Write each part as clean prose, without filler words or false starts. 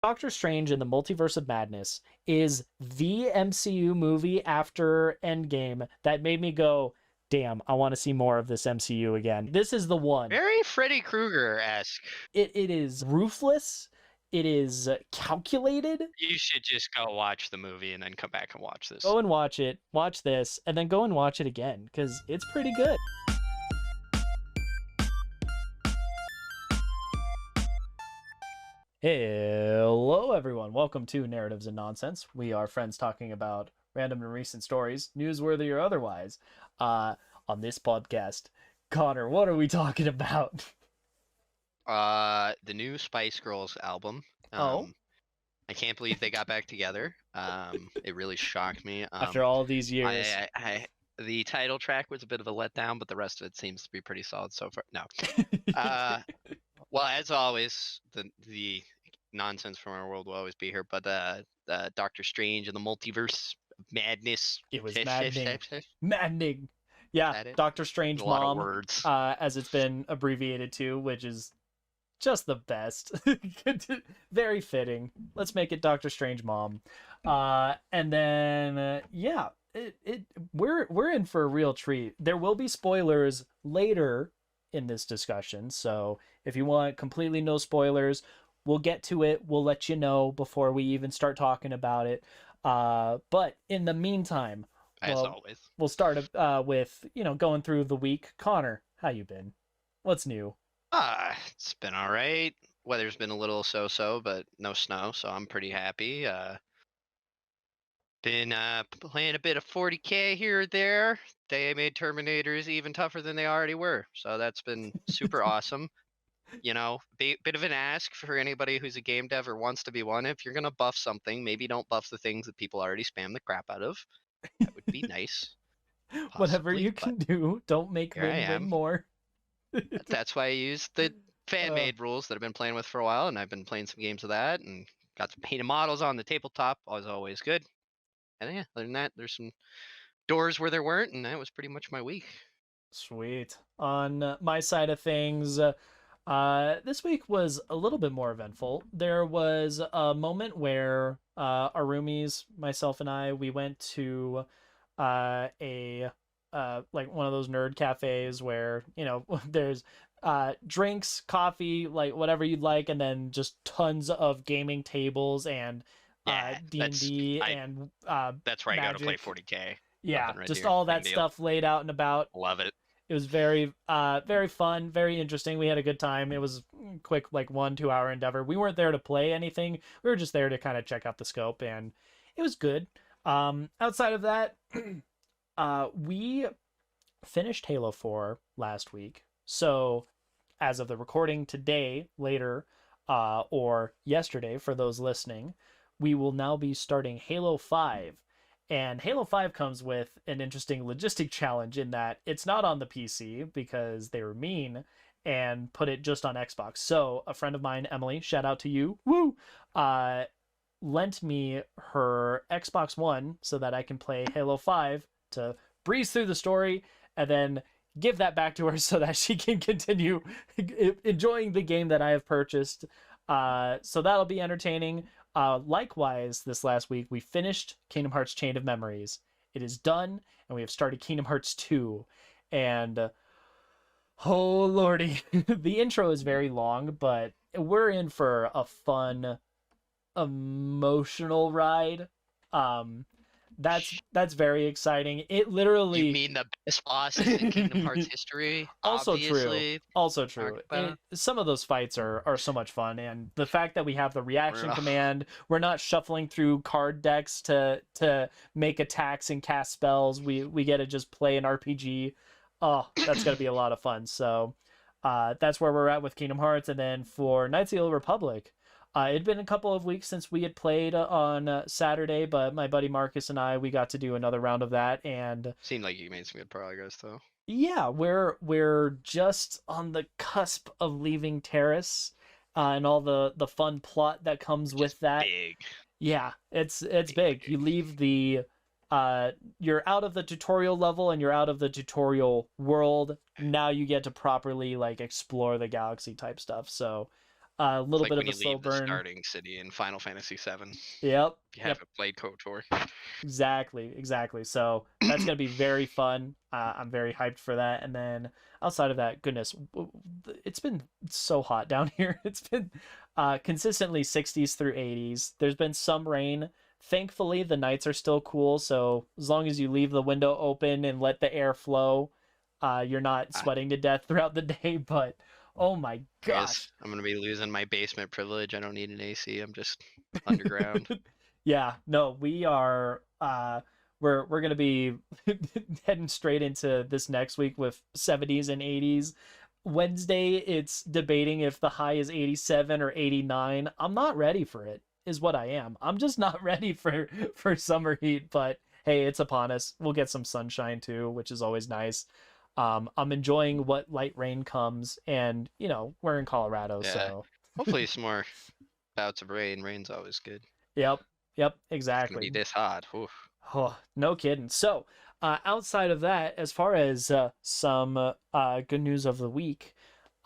Doctor Strange in the Multiverse of Madness is the MCU movie after Endgame that made me go, damn, I want to see more of this MCU again. This is the one. Very Freddy Krueger-esque. It is ruthless. It is calculated. You should just go watch the movie and then come back and watch this. Go and watch it, watch this, and then go and watch it again because it's pretty good. Hello, everyone. Welcome to Narratives and Nonsense. We are friends talking about random and recent stories, newsworthy or otherwise. On this podcast, Connor, what are we talking about? The new Spice Girls album. Oh. I can't believe they got back together. It really shocked me. After all these years. The title track was a bit of a letdown, but the rest of it seems to be pretty solid so far. No. Well, as always, the nonsense from our world will always be here, but Doctor Strange and the Multiverse of Madness. It was maddening. Maddening. Yeah, Doctor Strange Mom, a lot of words. As it's been abbreviated to, which is just the best. Very fitting. Let's make it Doctor Strange Mom. And then, yeah, we're in for a real treat. There will be spoilers later in this discussion, so if you want completely no spoilers, we'll get to it. We'll let you know before we even start talking about it. But in the meantime, as always, we'll start with going through the week. Connor, how you been? What's new? It's been all right. Weather's been a little so-so, but no snow, so I'm pretty happy. Been playing a bit of 40K here or there. They made Terminators even tougher than they already were, so that's been super awesome. Bit of an ask for anybody who's a game dev or wants to be one. If you're gonna buff something, maybe don't buff the things that people already spam the crap out of. That would be nice. Possibly, whatever you can do, don't make win more. That's why I use the fan-made rules that I've been playing with for a while, and I've been playing some games of that, and got some painted models on the tabletop. Always good. And yeah, other than that, there's some doors where there weren't, and that was pretty much my week. Sweet. On my side of things, this week was a little bit more eventful. There was a moment where our roomies, myself and I, we went to a like one of those nerd cafes where there's drinks, coffee, like whatever you'd like, and then just tons of gaming tables and D&D and that's where Magic. I go to play 40K. Yeah, just all that stuff laid out and about. Love it. It was very fun, very interesting. We had a good time. It was quick, like 1-2 hour endeavor. We weren't there to play anything. We were just there to kind of check out the scope, and it was good. Outside of that, we finished Halo 4 last week. So as of the recording today, later, or yesterday for those listening, we will now be starting Halo 5. And Halo 5 comes with an interesting logistic challenge in that it's not on the PC because they were mean and put it just on Xbox. So a friend of mine, Emily, shout out to you, woo, lent me her Xbox One so that I can play Halo 5 to breeze through the story and then give that back to her so that she can continue enjoying the game that I have purchased. So that'll be entertaining. Likewise, this last week, we finished Kingdom Hearts Chain of Memories. It is done, and we have started Kingdom Hearts 2. And, oh lordy, the intro is very long, but we're in for a fun, emotional ride. That's very exciting. It literally... You mean the best bosses in Kingdom Hearts history? Also obviously. true. Also true. Some of those fights are so much fun, and the fact that we have the reaction command, we're not shuffling through card decks to make attacks and cast spells. We get to just play an RPG. Oh, that's gonna be a lot of fun. So that's where we're at with Kingdom Hearts, and then for Knights of the Old Republic. It'd been a couple of weeks since we had played on Saturday, but my buddy Marcus and I, we got to do another round of that, and seemed like you made some good progress, though. Yeah, we're just on the cusp of leaving Terrace, and all the fun plot that comes with that. Big. Yeah, it's big. You leave the you're out of the tutorial level and you're out of the tutorial world. Now you get to properly like explore the galaxy type stuff. So A It's little like bit when of a you slow leave the burn. starting city in Final Fantasy VII. Yep. If you Yep. haven't played KOTOR. Exactly, exactly. So that's gonna be very fun. I'm very hyped for that. And then outside of that, goodness, it's been so hot down here. It's been consistently 60s through 80s. There's been some rain. Thankfully, the nights are still cool. So as long as you leave the window open and let the air flow, you're not I, sweating to death throughout the day. But oh my I guess gosh. I'm gonna be losing my basement privilege. I don't need an AC. I'm just underground. Yeah, no, we are we're gonna be heading straight into this next week with 70s and 80s. Wednesday, it's debating if the high is 87 or 89. I'm not ready for it, is what I am. I'm just not ready for summer heat, but hey, it's upon us. We'll get some sunshine too, which is always nice. I'm enjoying what light rain comes, and we're in Colorado, Yeah. so Hopefully some more bouts of rain. Rain's always good. yep, yep, It's gonna exactly. be this hot. Oof. Oh, no kidding. So, outside of that, as far as some good news of the week,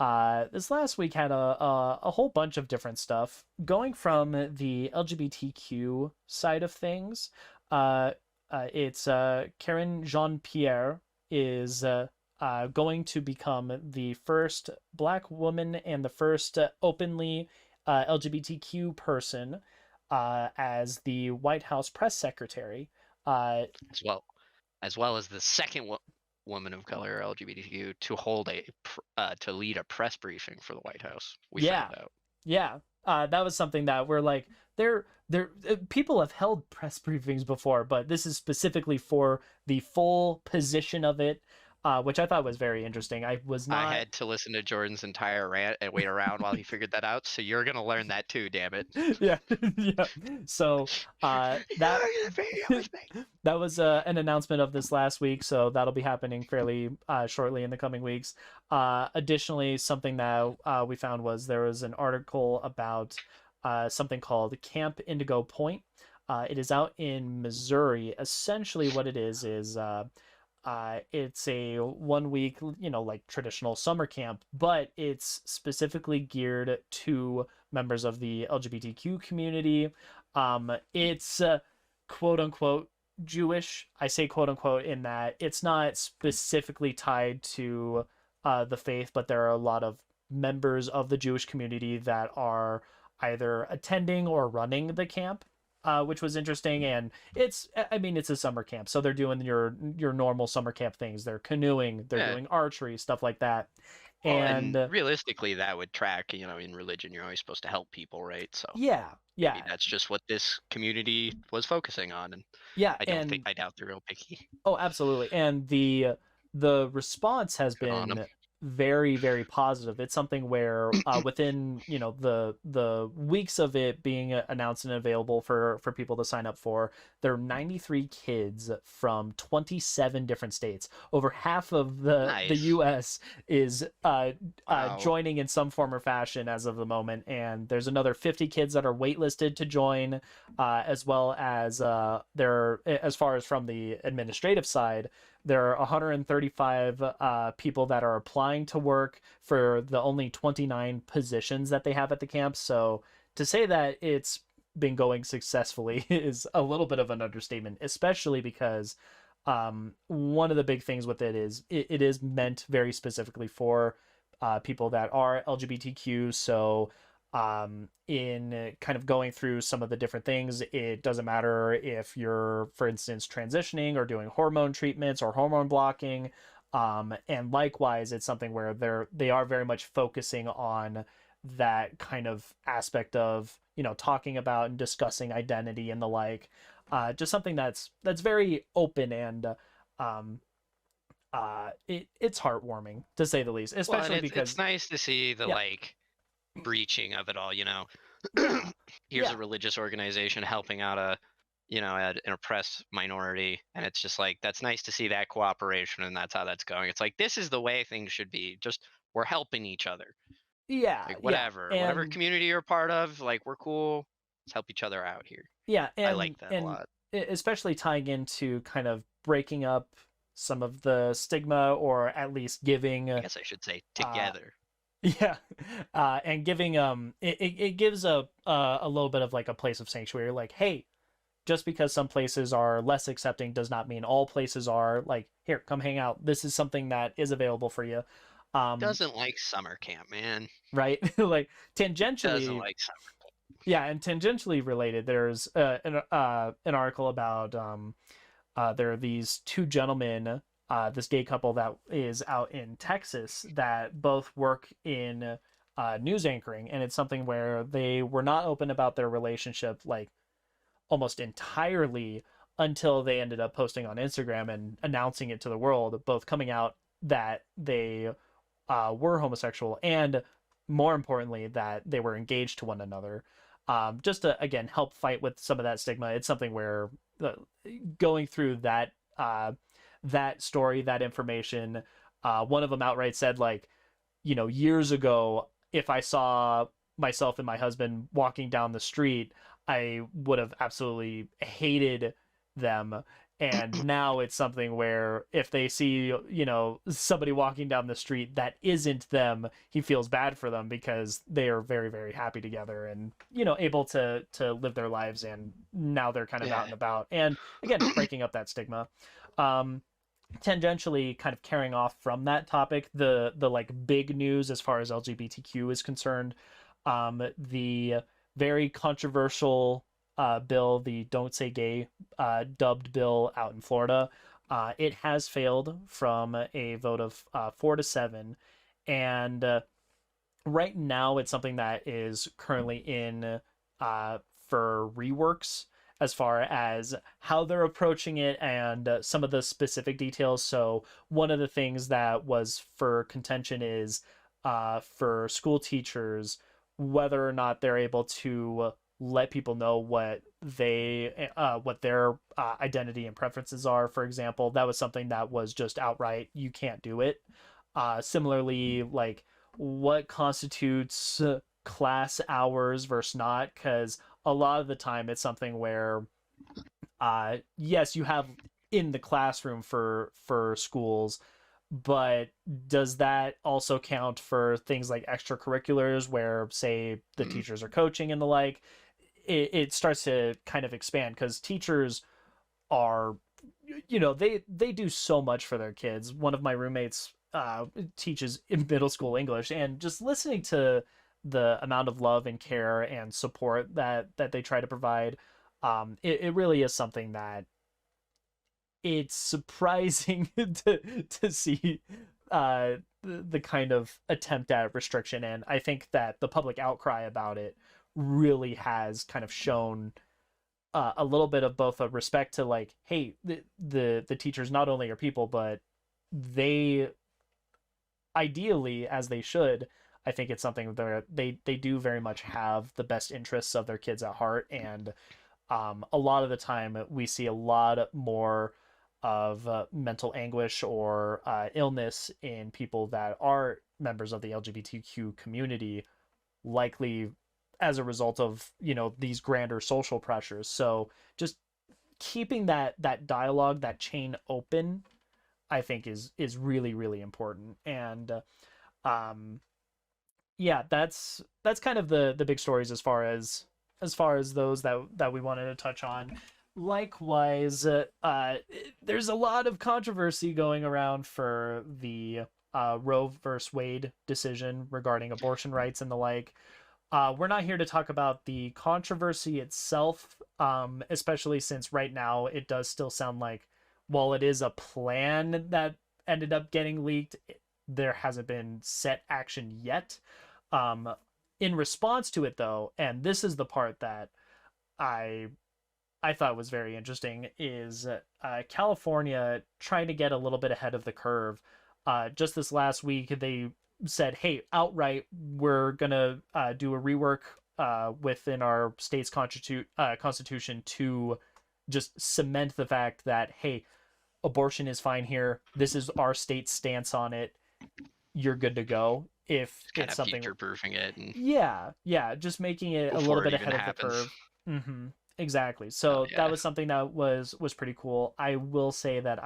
this last week had a whole bunch of different stuff going from the LGBTQ side of things. Uh, it's Karen Jean Pierre is going to become the first Black woman and the first openly LGBTQ person as the White House press secretary. Uh, As well as the second woman of color LGBTQ to hold to lead a press briefing for the White House. We yeah, found out. yeah. That was something that we're like, people have held press briefings before, but this is specifically for the full position of it, which I thought was very interesting. I was I not. had to listen to Jordan's entire rant and wait around while he figured that out. So you're gonna learn that too, damn it. Yeah, yeah. So that You're video with me. that was an announcement of this last week, so that'll be happening fairly shortly in the coming weeks. Additionally, something that we found was there was an article about something called Camp Indigo Point. It is out in Missouri. Essentially, what it is it's a 1 week, like traditional summer camp, but it's specifically geared to members of the LGBTQ community. It's quote unquote Jewish. I say quote unquote in that it's not specifically tied to the faith, but there are a lot of members of the Jewish community that are either attending or running the camp. Which was interesting, and I mean, it's a summer camp, so they're doing your normal summer camp things. They're canoeing, they're Yeah. doing archery, stuff like that, Well, and and realistically, that would track. In religion, you're always supposed to help people, right? So yeah, maybe yeah, that's just what this community was focusing on, and yeah, I doubt they're real picky. oh, absolutely. And the response has Good on them. been very, very positive. It's something where within, the weeks of it being announced and available for people to sign up for, there are 93 kids from 27 different states. Over half of the Nice. US is Wow. joining in some form or fashion as of the moment, and there's another 50 kids that are waitlisted to join, as well as there, as far as from the administrative side, there are 135 people that are applying to work for the only 29 positions that they have at the camp. So to say that it's been going successfully is a little bit of an understatement, especially because one of the big things with it is it is meant very specifically for people that are LGBTQ. So in kind of going through some of the different things, it doesn't matter if you're, for instance, transitioning or doing hormone treatments or hormone blocking. And likewise, it's something where they are very much focusing on that kind of aspect of, talking about and discussing identity and the like. Just something that's very open and it's heartwarming to say the least, Well, and especially it's because nice to see the yeah, breaching of it all. yeah, Here's yeah. a religious organization helping out an oppressed minority, and it's just like that's nice to see that cooperation, and that's how that's going. It's like this is the way things should be. Just we're helping each other. Yeah, Like yeah, whatever and community you're a part of, like we're cool. Let's help each other out here. yeah, I like and that a and lot. especially tying into kind of breaking up some of the stigma, or at least giving I guess I should say uh together. Yeah, and giving it gives a little bit of like a place of sanctuary. Like, hey, just because some places are less accepting does not mean all places are. Like, here, come hang out. This is something that is available for you. Um, Doesn't like summer camp, man. right? Like Doesn't tangentially, like summer. yeah, and tangentially related. There's an article about there are these two gentlemen, this gay couple that is out in Texas that both work in news anchoring, and it's something where they were not open about their relationship like almost entirely until they ended up posting on Instagram and announcing it to the world, both coming out that they were homosexual and more importantly that they were engaged to one another. Just to again help fight with some of that stigma. It's something where uh, going through that story, that information, one of them outright said like, years ago, if I saw myself and my husband walking down the street, I would have absolutely hated them. And now it's something where if they see, somebody walking down the street that isn't them, he feels bad for them because they are very, very happy together and, able to live their lives. And now they're kind of out Yeah. and about. And again, breaking up that stigma. Um, Tangentially kind of carrying off from that topic, the like big news as far as LGBTQ is concerned, the very controversial bill, the Don't Say Gay dubbed bill out in Florida, it has failed from a vote of 4-7, and right now it's something that is currently in for reworks as far as how they're approaching it and some of the specific details. So one of the things that was for contention is for school teachers whether or not they're able to let people know what their identity and preferences are. For example, that was something that was just outright you can't do it. Similarly, like what constitutes class hours versus not, because a lot of the time it's something where yes, you have in the classroom for schools, but does that also count for things like extracurriculars where say the Mm. teachers are coaching and the like? It starts to kind of expand because teachers are, they do so much for their kids. One of my roommates teaches in middle school English, and just listening to the amount of love and care and support that they try to provide, it really is something that it's surprising to see the kind of attempt at restriction. And I think that the public outcry about it really has kind of shown a little bit of both a respect to like, hey, the teachers not only are people, but they ideally, as they should, I think it's something that they do very much have the best interests of their kids at heart. And a lot of the time we see a lot more of mental anguish or illness in people that are members of the LGBTQ community, likely as a result of these grander social pressures. So just keeping that dialogue, that chain open, I think is really really important. And um yeah, that's kind of the big stories as far as those that we wanted to touch on. Likewise, there's a lot of controversy going around for the Roe versus Wade decision regarding abortion rights and the like. We're not here to talk about the controversy itself, especially since right now it does still sound like, while it is a plan that ended up getting leaked, there hasn't been set action yet. Um, in response to it, though, and this is the part that I I thought was very interesting, is California trying to get a little bit ahead of the curve. Just this last week, they said, "Hey, outright, we're gonna do a rework within our state's constitution to just cement the fact that hey, abortion is fine here. This is our state's stance on it. You're good to go." If It's kind it's of something, future proofing it and yeah, just making it a little before it bit even ahead of the happens. curve. Mm-hmm. Exactly. Oh So that yeah. was something that was pretty cool. I will say that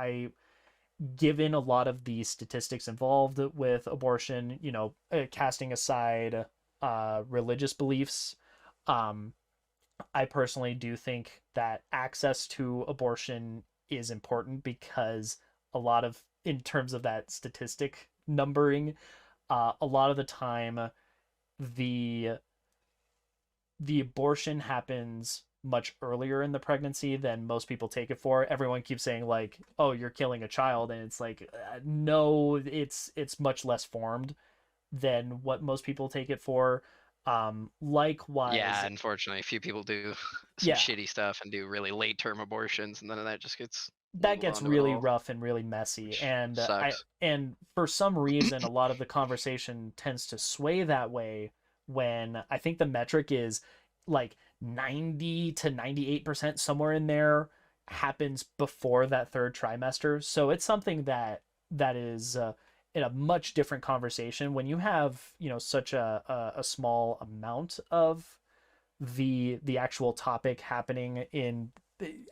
given a lot of the statistics involved with abortion, casting aside religious beliefs, um, I personally do think that access to abortion is important because a lot of, in terms of that statistic numbering, a lot of the time the the abortion happens much earlier in the pregnancy than most people take it for. Everyone keeps saying like, "Oh, you're killing a child," and it's like, no, it's much less formed than what most people take it for. Yeah, Likewise, unfortunately, a few people do some yeah, shitty stuff and do really late term abortions, and then that just gets that move gets on to it really all, rough and really messy, which and sucks. for some reason a lot of the conversation tends to sway that way when I think the metric is like 90 to 98%, somewhere in there, happens before that third trimester. So it's something that is in a much different conversation when you have, such a small amount of the actual topic happening in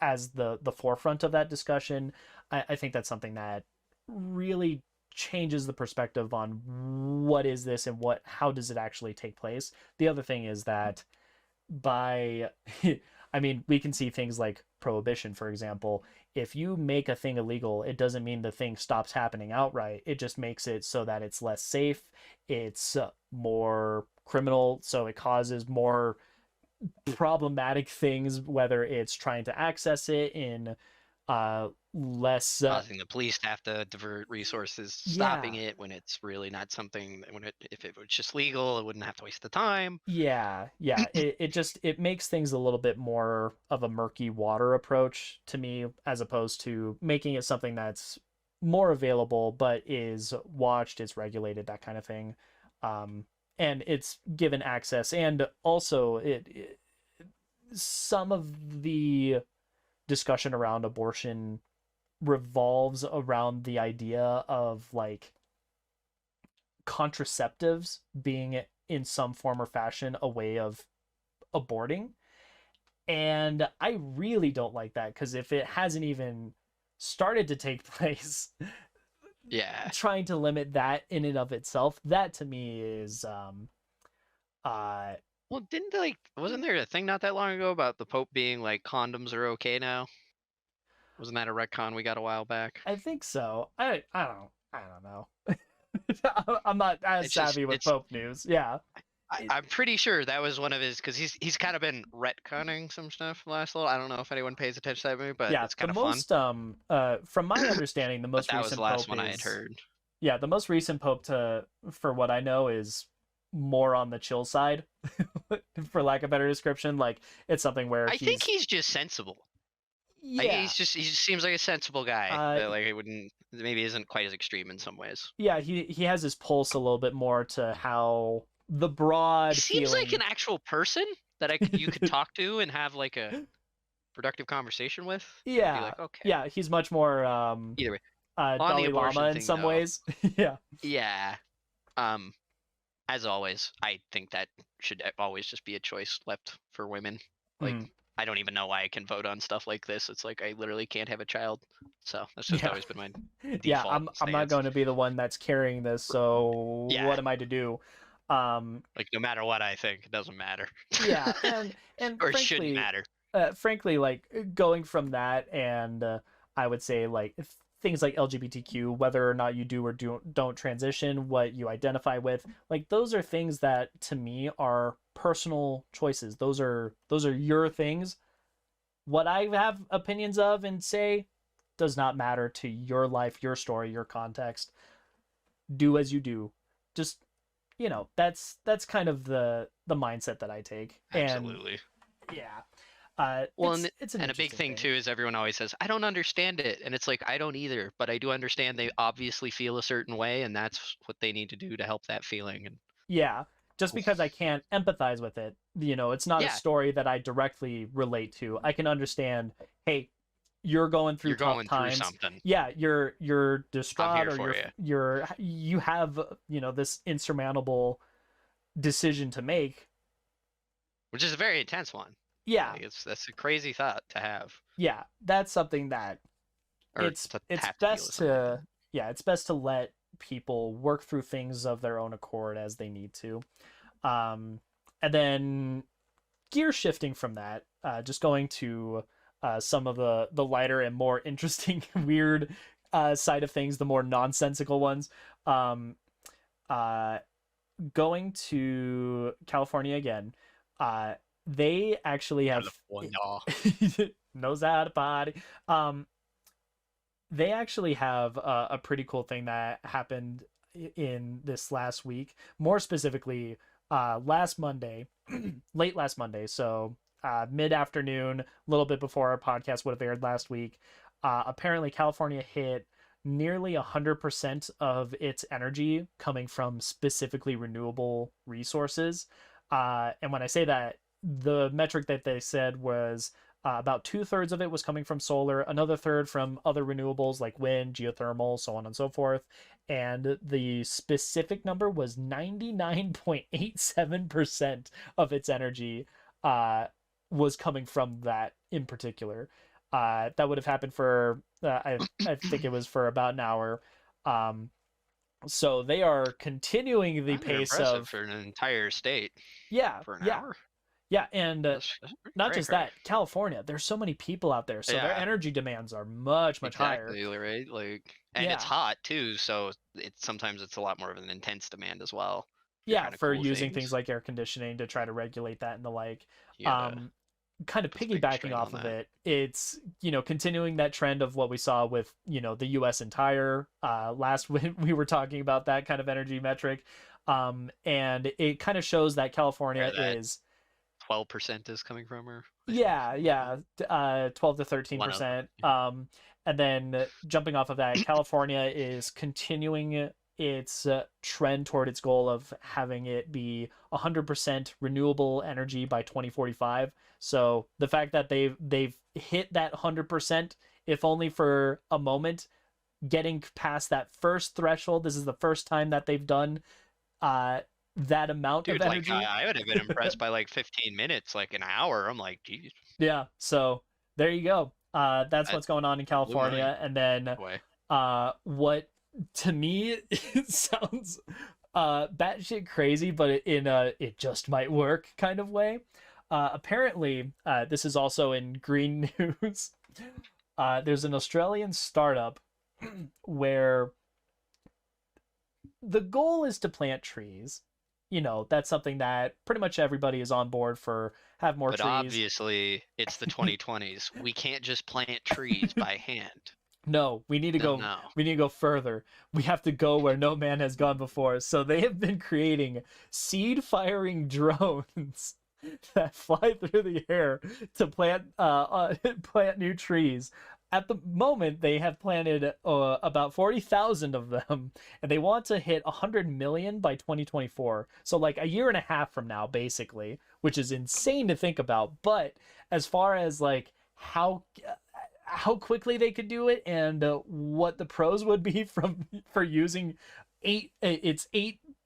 as the forefront of that discussion. I think that's something that really changes the perspective on what is this and how does it actually take place. The other thing is that by I mean, we can see things like prohibition, for example. If you make a thing illegal, it doesn't mean the thing stops happening outright. It just makes it so that it's less safe, it's more criminal, so it causes more problematic things, whether it's trying to access it in less Causing the police to have to divert resources stopping yeah, it when it's really not something when if it was just legal, it wouldn't have to waste the time. yeah, it just it makes things a little bit more of a murky water approach to me, as opposed to making it something that's more available but is watched, it's regulated, that kind of thing. um and it's given access, and also some of the discussion around abortion revolves around the idea of like contraceptives being in some form or fashion a way of aborting. And I really don't like that, because if it hasn't even started to take place, Yeah. trying to limit that in and of itself, that to me is uh Well, didn't wasn't there a thing not that long ago about the Pope being like condoms are okay now? Wasn't that a retcon we got a while back? I think so. I don't know. I'm not as It's just savvy with it's Pope news. Yeah. It, I'm pretty sure that was one of his because he's kind of been retconning some stuff last little. I don't know if anyone pays attention to that movie, but yeah, it's the kind of fun. most from my understanding, the But most that was the recent last Pope one I had is, heard. yeah, the most recent Pope, to for what I know, is more on the chill side, for lack of a better description. Like, it's something where I think he's, he's just sensible. Like yeah, he just seems like a sensible guy uh that like it wouldn't maybe isn't quite as extreme in some ways. yeah, he has his pulse a little bit more to how the He broad seems like feeling. an actual person that you could talk to and have like a productive conversation with and be Yeah, like, okay. yeah, he's much more Either way, on the Dalai Lama abortion in thing some though, ways. Yeah. yeah. Um, as always, I think that should always just be a choice left for women. Like, Mm, I don't even know why I can vote on stuff like this. It's like I literally can't have a child. So that's just yeah. always been my Yeah, default I'm not stance. going to be the one that's carrying this, so Yeah, what am I to do? Um, like no matter what I think, it doesn't matter. yeah, and Or it shouldn't frankly, matter. like, going from that, and I would say, like, things like LGBTQ, whether or not you do or don't transition, what you identify with, like, those are things that to me are personal choices. Those are your things. What I have opinions of and say does not matter to your life, your story, your context. Do as you do. Just, that's kind of the mindset that I take. And Absolutely. yeah, Well, it's an and a big interesting thing thing. too is everyone always says, "I don't understand it," and it's like I don't either, but I do understand they obviously feel a certain way, and that's what they need to do to help that feeling. And Yeah, just because I can't empathize with it, it's not a yeah, story that I directly relate to. I can understand, hey, you're going through you're tough going through times. something. Yeah, you're I'm distraught, here or for you, you have, this insurmountable decision to make. which is a very intense one. Yeah, Like that's a crazy thought to have. yeah, that's something that or does it it's have to deal with best something like that? to yeah, it's best to let people work through things of their own accord as they need to. Um, and then gear shifting from that, just going to some of the lighter and more interesting, weird side of things, the more nonsensical ones. Um, uh, Going to California again, uh, they actually have California. knows how to party. Um, they actually have a pretty cool thing that happened in this last week. More specifically, last Monday, late last Monday, so mid afternoon, a little bit before our podcast would have aired last week. Apparently, California hit nearly 100% of its energy coming from specifically renewable resources. And when I say that, the metric that they said was about 2/3 of it was coming from solar, another third from other renewables like wind, geothermal, so on and so forth. And the specific number was 99.87% of its energy uh, was coming from that in particular. That would have happened for, I think it was for about an hour. Um, so they are continuing the Rather pace impressive of, for an entire state yeah, for an yeah, hour. yeah. And That's pretty not cray just cray. that, California, there's so many people out there, so their Yeah, energy demands are much, much higher. exactly, right? Like, and it's Yeah. hot too, so it's sometimes it's a lot more of an intense demand as well. If you're Yeah, trying to for cool using things things, like air conditioning to try to regulate that and the like. you gotta Um, Kind of puts a big piggybacking strain on off of that. it, it's, continuing that trend of what we saw with, the US entire last when we were talking about that kind of energy metric. And it kind of shows that Where California that is, 12% is coming from, or yeah, yeah, 12 to one of them. 13%. And then jumping off of that, California is continuing its trend toward its goal of having it be 100% renewable energy by 2045. So the fact that they've hit that 100%, if only for a moment, getting past that first threshold. This is the first time that they've done uh, that amount of Dude, like energy. I would have been impressed by like 15 minutes, like an hour. I'm like, geez, Yeah, so there you go. That's that what's going on in blew my California. And then way. what to me it sounds batshit crazy, but in a it just might work kind of way. Apparently, this is also in green news. There's an Australian startup where the goal is to plant trees. That's something that pretty much everybody is on board for. Have more But trees. obviously, it's the 2020s. We can't just plant trees by hand. No, we need to No, go. no. We need to go further. We have to go where no man has gone before. So they have been creating seed firing drones that fly through the air to plant plant new trees. At the moment, they have planted about 40,000 of them, and they want to hit 100 million by 2024. So like a year and a half from now, basically, which is insane to think about. But as far as like how quickly they could do it and what the pros would be from for using eight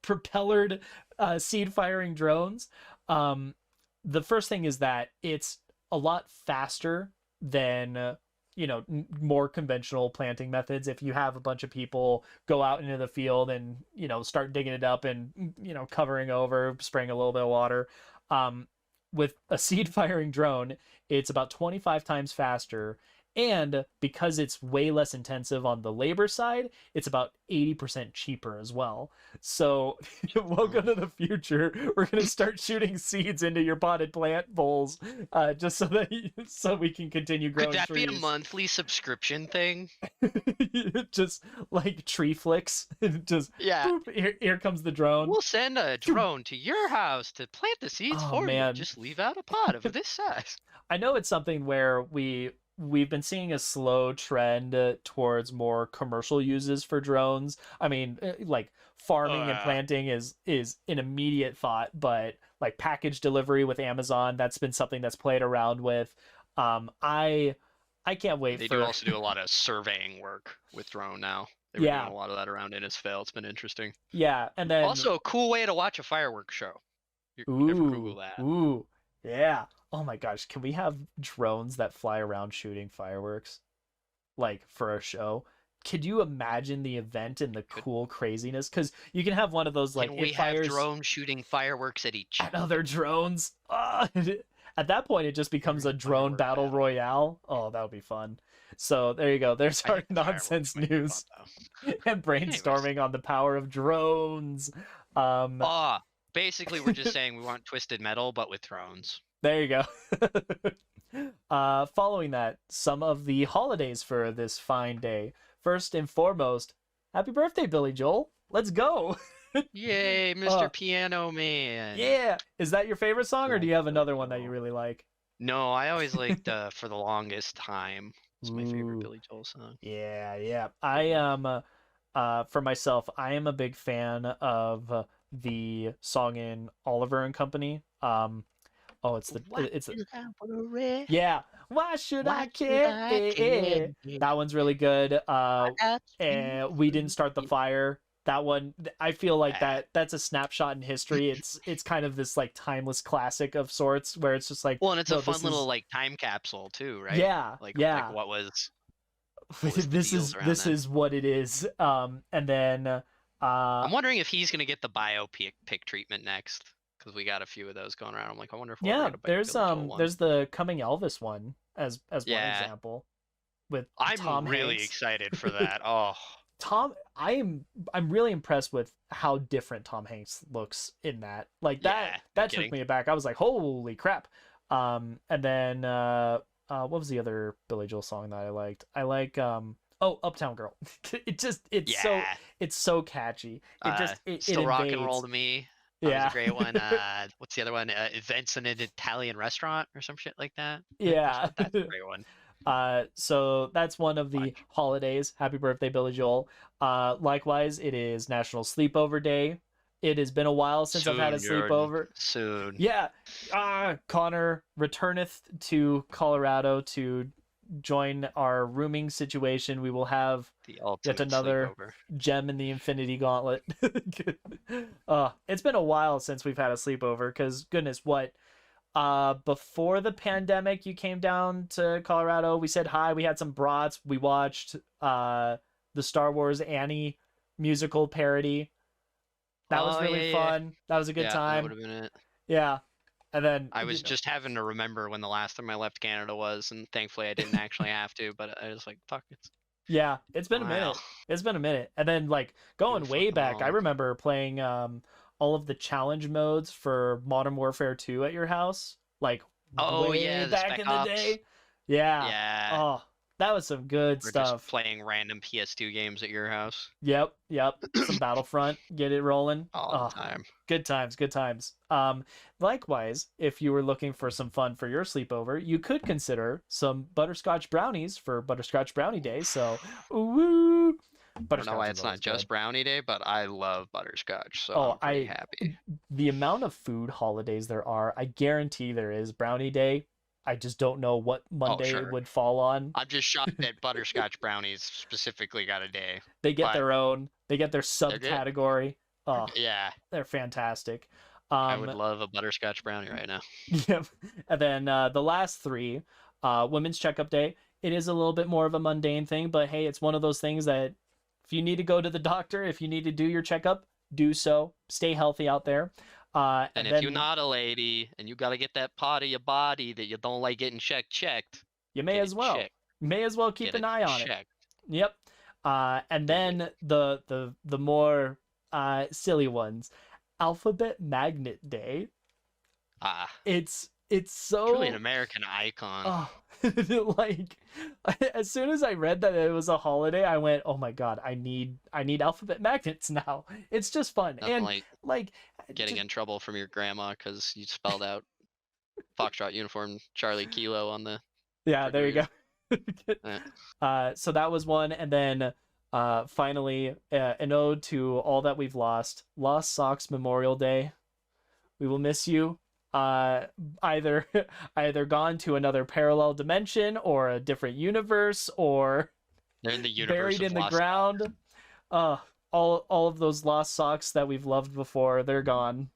propellered seed firing drones. Um, the first thing is that it's a lot faster than more conventional planting methods. If you have a bunch of people go out into the field and start digging it up and covering over, spraying a little bit of water, um, with a seed firing drone, it's about 25 times faster. And because it's way less intensive on the labor side, it's about 80% cheaper as well. So, welcome Oh. to the future. We're going to start shooting seeds into your potted plant bowls, just so we can continue Could growing that be a trees. monthly subscription thing? Just like tree flicks. Just Yeah. boop, here comes the drone. We'll send a drone to your house to plant the seeds Oh for you. man, Just leave out a pot of this size. I know it's something where we've been seeing a slow trend towards more commercial uses for drones. I mean, like farming and Uh, planting is an immediate thought, but like package delivery with Amazon, that's been something that's played around with. I can't wait they do for also do a lot of surveying work with drone now. They were doing yeah, a lot of that around Innisfail. It's been interesting. yeah, and then Also, a cool way to watch a fireworks show. You never ooh, Google that. ooh, yeah. Oh my gosh, can we have drones that fly around shooting fireworks? like for a show. Could you imagine the event and the Could cool craziness? Because you can have one of those like can it we have fires drones shooting fireworks at each at other drones. At that point, it just becomes other a drone firework battle battle? royale. Oh, that would be fun. So there you go. There's I our think the fireworks nonsense might be fun news though. and Anyways, brainstorming on the power of drones. Um, oh, basically we're just saying we want Twisted Metal but with drones. there you go. Following that, some of the holidays for this fine day. First and foremost, happy birthday, Billy Joel. Let's go. Yay, uh, Mr. Piano Man. yeah. Is that your favorite song, or do Like you have the another one that you Joel. really like? No, I always liked For the Longest Time. It's my favorite Ooh. Billy Joel song. Yeah, yeah. I am for myself, I am a big fan of the song in Oliver and Company. Oh, Why it's should I worry? yeah. Why should I Why should care? I care? That one's really good. I got you. And We Didn't Start the Fire. That one, I feel like Ah. that's a snapshot in history. It's kind of this like timeless classic of sorts where it's just like, Well, and it's a no, this fun little is like time capsule too, right? yeah, Like yeah. what was the This deals is around this then? is what it is. And then I'm wondering if he's gonna get the biopic treatment next because we got a few of those going around. I'm like, I wonder if we'll ever yeah, get a Billy Joel one. there's the Coming Elvis one as one Yeah, example with I'm Tom really Hanks. excited for that. Oh, Tom, I'm really impressed with how different Tom Hanks looks in that. Like yeah, no that took kidding. me aback. I was like, holy crap. And then what was the other Billy Joel song that I liked? I like oh, Uptown Girl. Yeah, It's so catchy. It Still Rock and Roll invades. to Me. That was a Yeah. great one. What's the other one? Events in an Italian restaurant or some shit like that. Yeah. That's a great one. So that's one of the Watch. holidays. Happy birthday, Billy Joel. Likewise, it is National Sleepover Day. It has been a while since I've had a Soon, Jordan. sleepover. Soon. Yeah. Connor returneth to Colorado to join our rooming situation. We will have The yet ultimate another sleepover. gem in the Infinity Gauntlet. It's been a while since we've had a sleepover because goodness, what before the pandemic you came down to Colorado, we said hi, we had some brats, we watched the Star Wars Annie musical parody. That was Oh yeah, really yeah. fun. That was a good Yeah, that would time. have been it. Yeah. And then I was just having to remember when the last time I left Canada was, and thankfully I didn't actually have to. But I was like, fuck, it's yeah, it's been a wow. minute. It's been a minute. And then like going Too way fucking back, I long. remember playing all of the challenge modes for Modern Warfare 2 at your house, like Oh way yeah, the back Spec in the Ops. day. Yeah. Yeah, Oh, that was some good we're just stuff. playing random PS2 games at your house Yep, yep. Some Battlefront, get it rolling. all the Oh, time. good times, good times. Likewise, if you were looking for some fun for your sleepover, you could consider some butterscotch brownies for Butterscotch Brownie Day. So, woo! I don't know why Butterscotch is it's not always just good. Brownie Day, but I love butterscotch, so Oh, I'm pretty happy. the amount of food holidays there are, I guarantee there is Brownie Day. I just don't know what Oh, Monday it sure. would fall on. I'm just shocked that butterscotch brownies specifically got a day, They get but their own, they get their they're good. subcategory. Oh, Yeah, they're fantastic. I would Um, love a butterscotch brownie right now. Yep. And then the last three, Women's Checkup Day. It is a little bit more of a mundane thing, but hey, it's one of those things that if you need to go to the doctor, if you need to do your checkup, do so. Stay healthy out there. And And if you're then not a lady and you gotta get that part of your body that you don't like getting checked, you may get it as well. checked. May as well keep Get an it eye on it. checked. Yep. And Do it. then the more silly ones, Alphabet Magnet Day. Ah, It's truly an so American icon. oh like as soon as I read that it was a holiday, I went, "Oh my God, I need alphabet magnets now." It's just fun. Nothing And like like getting just in trouble from your grandma because you spelled out Foxtrot uniform Charlie Kilo on the yeah, there you refrigerator. go. Eh. So that was one, and then finally an ode to all that we've lost. Lost Socks Memorial Day. We will miss you. Uh, either either gone to another parallel dimension or a different universe or They're in the universe buried of in the Lost Socks. ground. Uh, all of those lost socks that we've loved before, they're gone.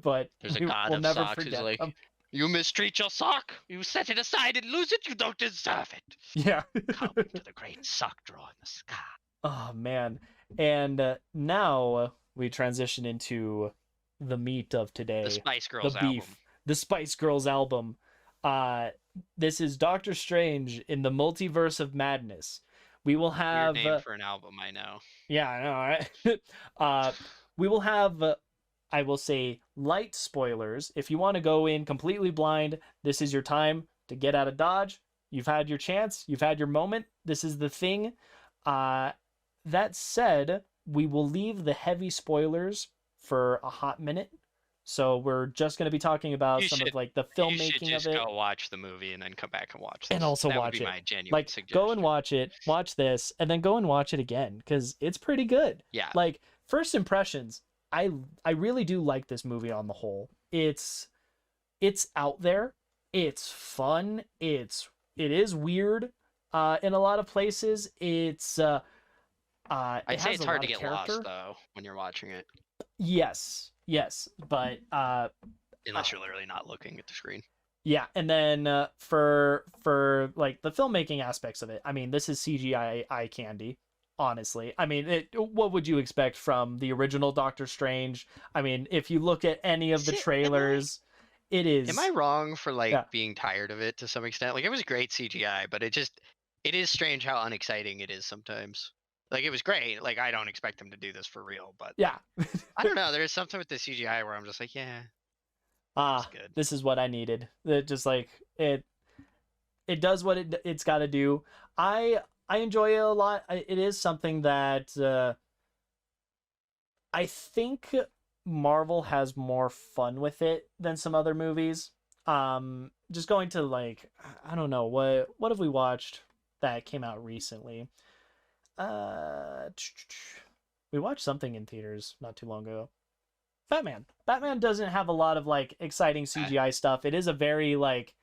But There's a we god will of never socks who's forget like, them. You mistreat your sock. You set it aside and lose it. You don't deserve it. Yeah. Come to the great sock drawer in the sky. Oh man. And now we transition into the meat of The today, Spice the Girls album. beef, the Spice Girls album. Uh this is Doctor Strange in the Multiverse of Madness. We will Weird have name for an album, I know. yeah, I know, right? We will have I will say light spoilers. If you want to go in completely blind, this is your time to get out of Dodge. You've had your chance, you've had your moment. This is the thing. Uh that said, we will leave the heavy spoilers for a hot minute. So we're just going to be talking about You some of should like the you should filmmaking of just it go watch the movie and then come back and watch and this. also That would watch be it. my genuine Like go and suggestion. watch it, watch this, and then go and watch it again cuz it's pretty good. Yeah. Like first impressions, I really do like this movie on the whole. It's out there. It's fun. It is weird in a lot of places. I'd It say has it's a hard lot to of get lost character. though when you're watching it, Yes, but unless you're literally not looking at the screen. yeah, and then for like the filmmaking aspects of it, I mean, this is CGI eye candy. Honestly, I mean, what would you expect from the original Doctor Strange? I mean, if you look at any of the trailers, it Am I is wrong for like yeah. being tired of it to some extent? Like it was great CGI, but it is strange how unexciting it is sometimes. Like it was great. Like I don't expect them to do this for real, but Yeah. I don't know. There's something with the CGI where I'm just like, yeah, it's Ah, good. this is what I needed. It just like it does what it's got to do. I enjoy it a lot. It is something that I think Marvel has more fun with it than some other movies. Just going to like I don't know what have we watched that came out recently. Uh, we watched something in theaters not too long ago. Batman. Batman doesn't have a lot of like exciting CGI stuff. It is a very like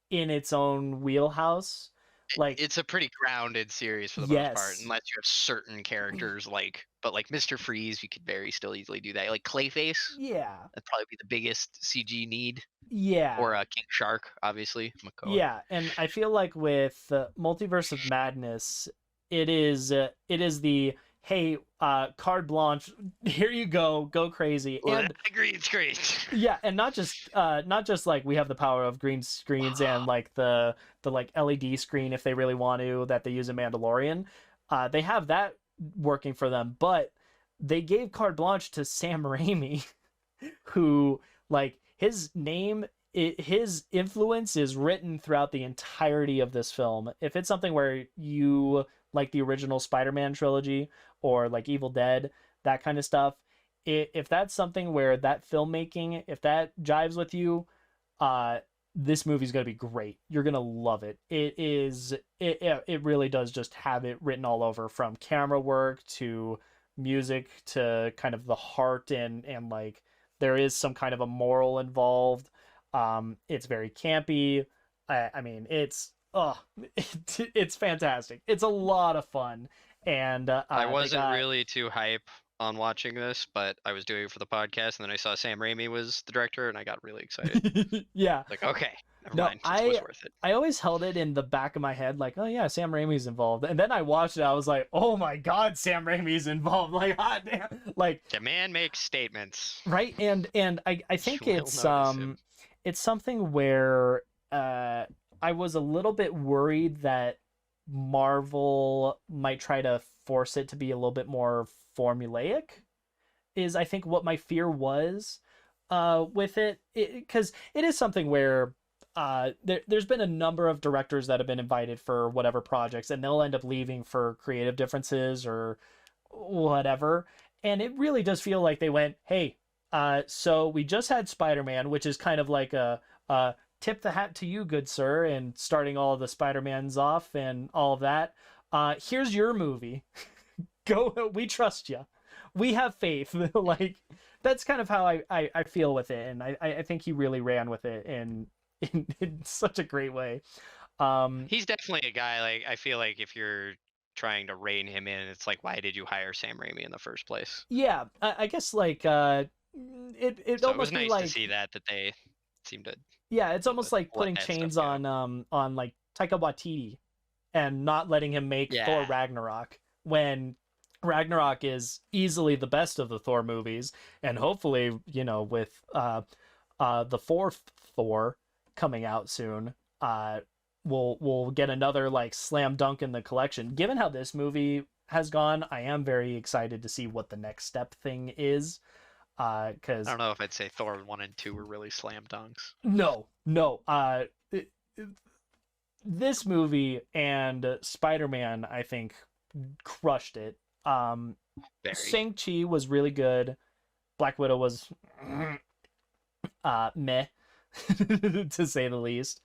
in its own wheelhouse. Like It's a pretty grounded series for the most part, yes. unless you have certain characters but like Mr. Freeze, you could very still easily do that. Like Clayface, Yeah. that'd probably be the biggest CG need, Yeah. or King Shark, obviously, McCoy. Yeah, and I feel like with Multiverse of Madness, it is the hey carte blanche, here you go crazy, Well, and green screen. yeah, and not just like we have the power of green screens and like the like LED screen if they really want to that they use in Mandalorian, they have that working for them, but they gave carte blanche to Sam Raimi, who like his name his influence is written throughout the entirety of this film. If it's something where you like the original Spider-Man trilogy or like Evil Dead, that kind of stuff, if that's something where that filmmaking, if that jives with you, this movie's gonna be great. You're gonna love it. It really does just have it written all over, from camera work to music to kind of the heart, and like there is some kind of a moral involved. It's very campy. I mean, it's fantastic. It's a lot of fun, and I they wasn't got really too hype on watching this, but I was doing it for the podcast, and then I saw Sam Raimi was the director, and I got really excited. yeah. Like, okay, never No, mind, it was worth it. I always held it in the back of my head, like, oh yeah, Sam Raimi's involved, and then I watched it. I was like, oh my god, Sam Raimi's involved. Like, hot damn, like, The man makes statements. right, and I think You will notice him. it's something where I was a little bit worried that Marvel might try to force it to be a little bit more formulaic, is I think what my fear was with it, because it is something where there's been a number of directors that have been invited for whatever projects, and they'll end up leaving for creative differences or whatever, and it really does feel like they went, hey, so we just had Spider-Man, which is kind of like a tip the hat to you, good sir, and starting all of the Spider-Mans off and all of that. Here's your movie. Go, we trust you. We have faith. Like that's kind of how I feel with it, and I think he really ran with it in such a great way. He's definitely a guy, like, I feel like if you're trying to rein him in, it's like, why did you hire Sam Raimi in the first place? Yeah, I guess like it So it almost was be nice to like see that they seemed to Yeah, it's almost like let putting that stuff chains go. on like Taika Waititi and not letting him make Thor Yeah. Ragnarok when Ragnarok is easily the best of the Thor movies, and hopefully, with the fourth Thor coming out soon, we'll get another like slam dunk in the collection. Given how this movie has gone, I am very excited to see what the next step thing is. I Because don't know if I'd say Thor 1 and 2 were really slam dunks. no, this movie and Spider-Man, I think, crushed it. Very. Shang-Chi was really good. Black Widow was meh, to say the least.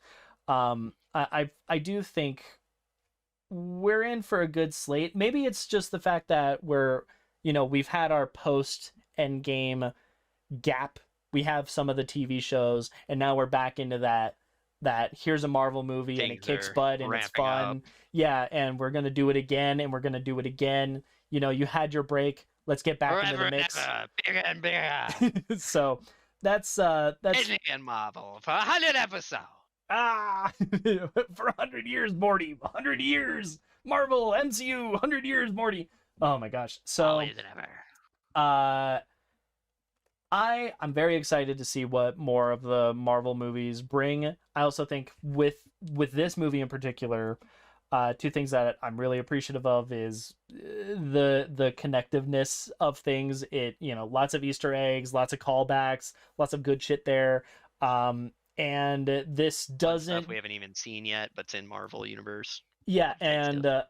I do think we're in for a good slate. Maybe it's just the fact that we've had our post Endgame gap. We have some of the TV shows, and now we're back into that here's a Marvel movie and it Things kicks are butt and it's ramping up. fun. Yeah, and we're gonna do it again and we're gonna do it again. You had your break. Let's get back into Forever the and mix. ever, bigger and bigger. So that's Disney and Marvel for 100 episodes. for 100 years, Morty. 100 years, Marvel, MCU. 100 years, Morty. Oh my gosh. So Always and ever. uh I'm very excited to see what more of the Marvel movies bring. I also think with this movie in particular, two things that I'm really appreciative of is the connectiveness of things. It lots of Easter eggs, lots of callbacks, lots of good shit there. And this Fun stuff doesn't, we haven't even seen yet, but's in Marvel Universe. yeah, Great stuff.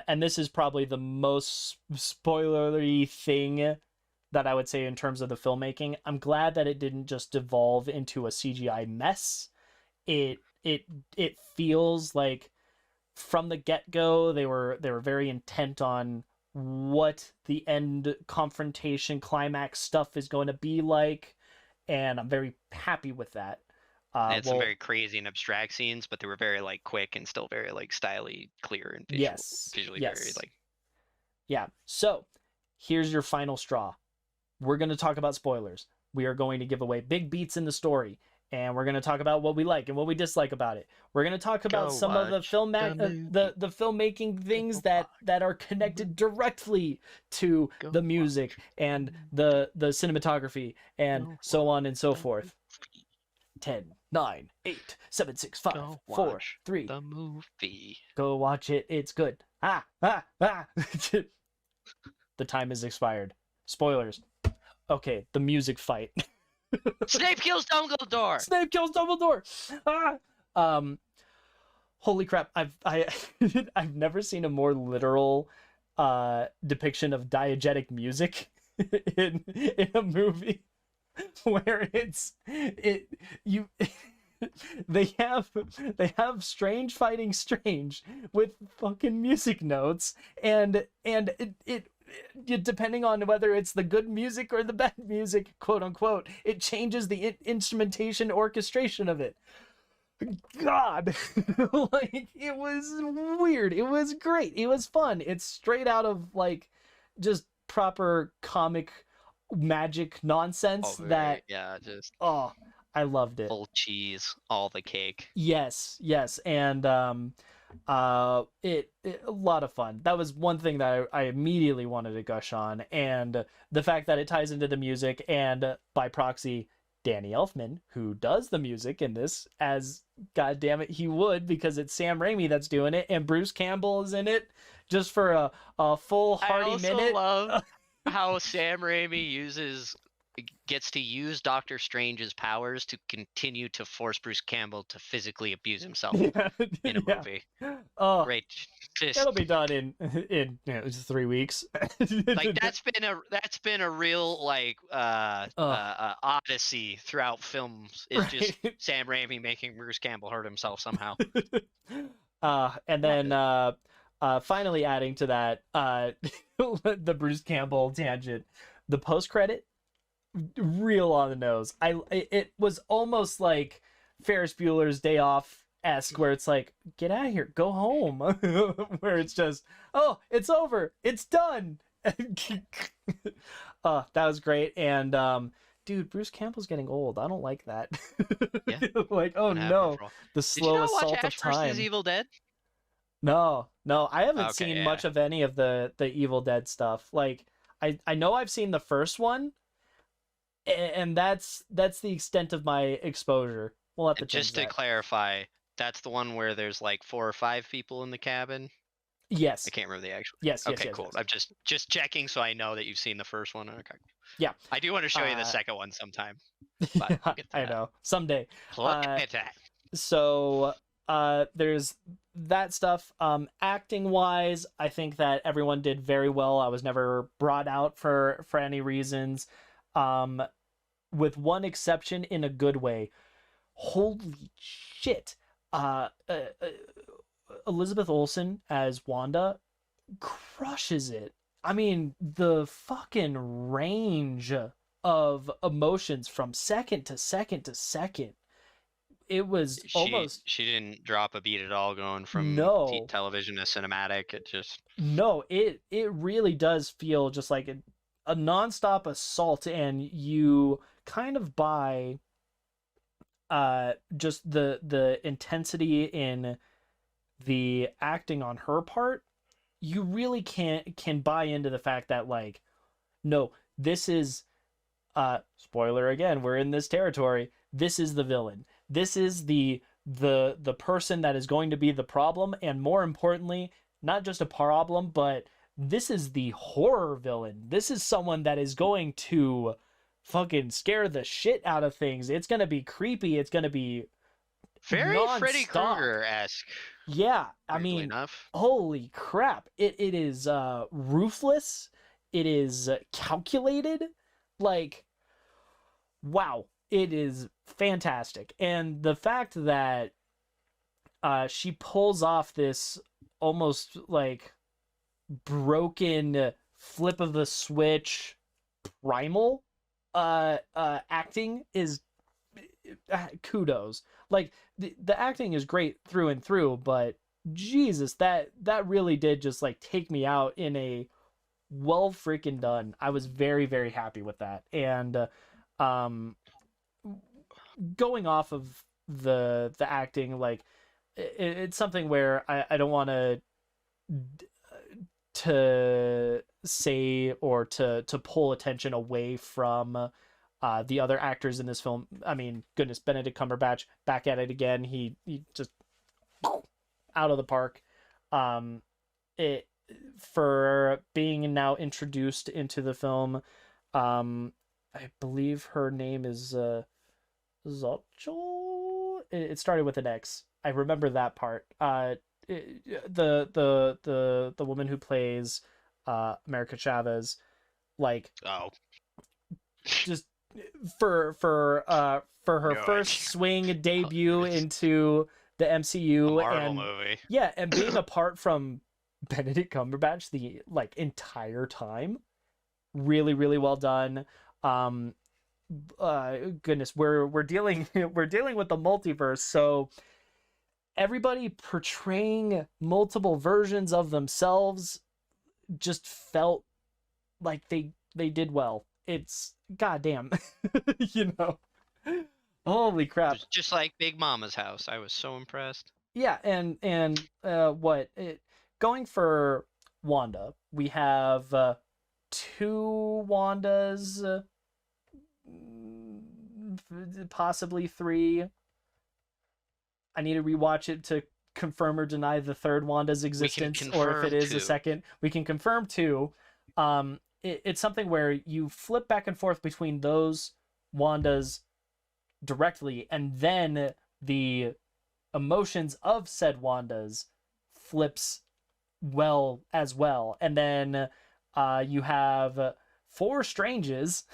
and this is probably the most spoilery thing that I would say in terms of the filmmaking. I'm glad that it didn't just devolve into a CGI mess. It feels like from the get-go they were very intent on what the end confrontation climax stuff is going to be like, and I'm very happy with that. They had some Well, very crazy and abstract scenes, but they were very like quick and still very like styly, clear and yes, visually very yes, like. yeah. So here's your final straw. We're going to talk about spoilers. We are going to give away big beats in the story, and we're going to talk about what we like and what we dislike about it. We're going to talk about Go some of the watch the movie. the filmmaking things Go that are watch the movie. connected directly to Go the music watch and movie. the cinematography and Go so on and so the forth. movie. 10, 9, 8, 7, 6, 5, Go 4, watch 3. the movie. Go watch it. It's good. The time has expired. Spoilers. Okay, the music fight. Snape kills Dumbledore. Snape kills Dumbledore. Ah! Holy crap! I've never seen a more literal depiction of diegetic music in a movie where you they have strange fighting strange with fucking music notes, and it depending on whether it's the good music or the bad music, quote unquote, it changes the instrumentation orchestration of it. God, like it was weird. It was great. It was fun. It's straight out of like just proper comic magic nonsense that Yeah, just oh, I loved it. full cheese, all the cake. Yes, and it a lot of fun. That was one thing that I immediately wanted to gush on, and the fact that it ties into the music and by proxy Danny Elfman, who does the music in this, as god damn it he would, because it's Sam Raimi that's doing it, and Bruce Campbell is in it just for a full I hearty also minute. love how Sam Raimi gets to use Doctor Strange's powers to continue to force Bruce Campbell to physically abuse himself Yeah, in a yeah. movie. Oh, Great, just it'll be done in 3 weeks. like that's been a real like odyssey throughout films. Is just Right. Sam Raimi making Bruce Campbell hurt himself somehow. And then finally adding to that, the Bruce Campbell tangent, the post credit, real on the nose. It was almost like Ferris Bueller's Day Off esque, where it's like, get out of here, go home, where it's just, oh, it's over, it's done. That was great, and dude, Bruce Campbell's getting old. I don't like that. Yeah, Like, oh been happening no, for a while. the Did you slow not watch assault of Ash versus time. Evil Dead? No, no, I haven't Okay, seen yeah. much of any of the Evil Dead stuff. Like, I know I've seen the first one, and that's the extent of my exposure. We'll have to And change just to that. clarify, that's the one where there's like 4 or 5 people in the cabin. I Yes, can't remember the actual. yes, yes, Okay, yes, cool. yes. I'm just checking so I know that you've seen the first one. Okay. Yeah. I do want to show you the Uh, second one sometime, but we'll get to I that. know someday. Look at that. So there's that stuff. Acting wise, I think that everyone did very well. I was never brought out for any reasons, um with one exception, in a good way. Holy shit. Elizabeth Olsen as Wanda crushes it. I mean, the fucking range of emotions from second to second to second, it was She almost she didn't drop a beat at all, going from no, television to cinematic. It just no. It really does feel just like a nonstop assault, and you kind of buy just the intensity in the acting on her part. You really can buy into the fact that, like, no, this is spoiler again, we're in this territory. This is the villain. This is the person that is going to be the problem, and more importantly, not just a problem, but this is the horror villain. This is someone that is going to fucking scare the shit out of things. It's going to be creepy. It's going to be very Freddy non-stop. Krueger-esque, Yeah, I weirdly mean, enough. holy crap. It is ruthless. It is calculated. Like, wow, it is fantastic. And the fact that she pulls off this almost like broken flip of the switch primal acting is kudos. Like, the acting is great through and through, but Jesus, that really did just like take me out in a well freaking done. I was very very happy with that. And um going off of the acting, like, it's something where I don't want to say or to pull attention away from the other actors in this film. I mean, goodness, Benedict Cumberbatch back at it again. He just out of the park. It For being now introduced into the film. I believe her name is Zochel. It started with an X. I remember that part. The woman who plays America Chavez, like, Oh, just for her no first idea. swing debut into the A MCU, Marvel and movie. yeah, and being apart from Benedict Cumberbatch the like entire time, really really well done. Um, Goodness, we're dealing we're dealing with the multiverse, so everybody portraying multiple versions of themselves just felt like they did well. It's goddamn. You know, holy crap. Just like Big Mama's house. I was so impressed. Yeah, and going for Wanda, we have two Wandas, possibly three. I need to rewatch it to confirm or deny the third Wanda's We can existence, or if it confirm is a too. second. We can confirm two. It's something where you flip back and forth between those Wandas directly, and then the emotions of said Wandas flips well as well. And then you have four Stranges,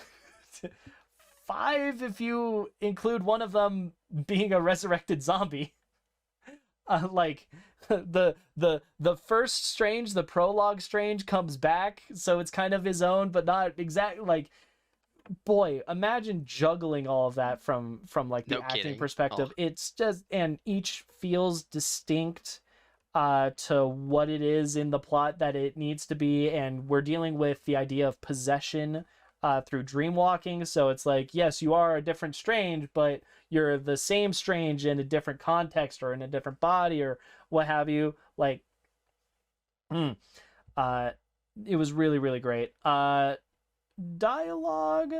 five if you include one of them being a resurrected zombie. Like, the first Strange, the prologue Strange, comes back, so it's kind of his own, but not exactly. Like, boy, imagine juggling all of that from like the No acting kidding. perspective. Oh, It's just, and each feels distinct to what it is in the plot that it needs to be. And we're dealing with the idea of possession through dream walking. So it's like, yes, you are a different Strange, but you're the same Strange in a different context or in a different body or what have you. Like, mm, uh, it was really, really great. Dialogue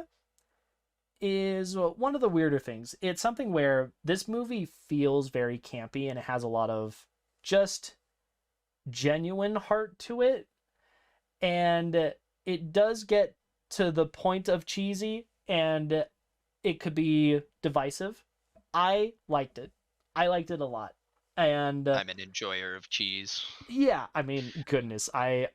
is one of the weirder things. It's something where this movie feels very campy and it has a lot of just genuine heart to it. And it does get to the point of cheesy and it could be divisive. I liked it. I liked it a lot. And I'm an enjoyer of cheese. yeah, I mean, goodness, I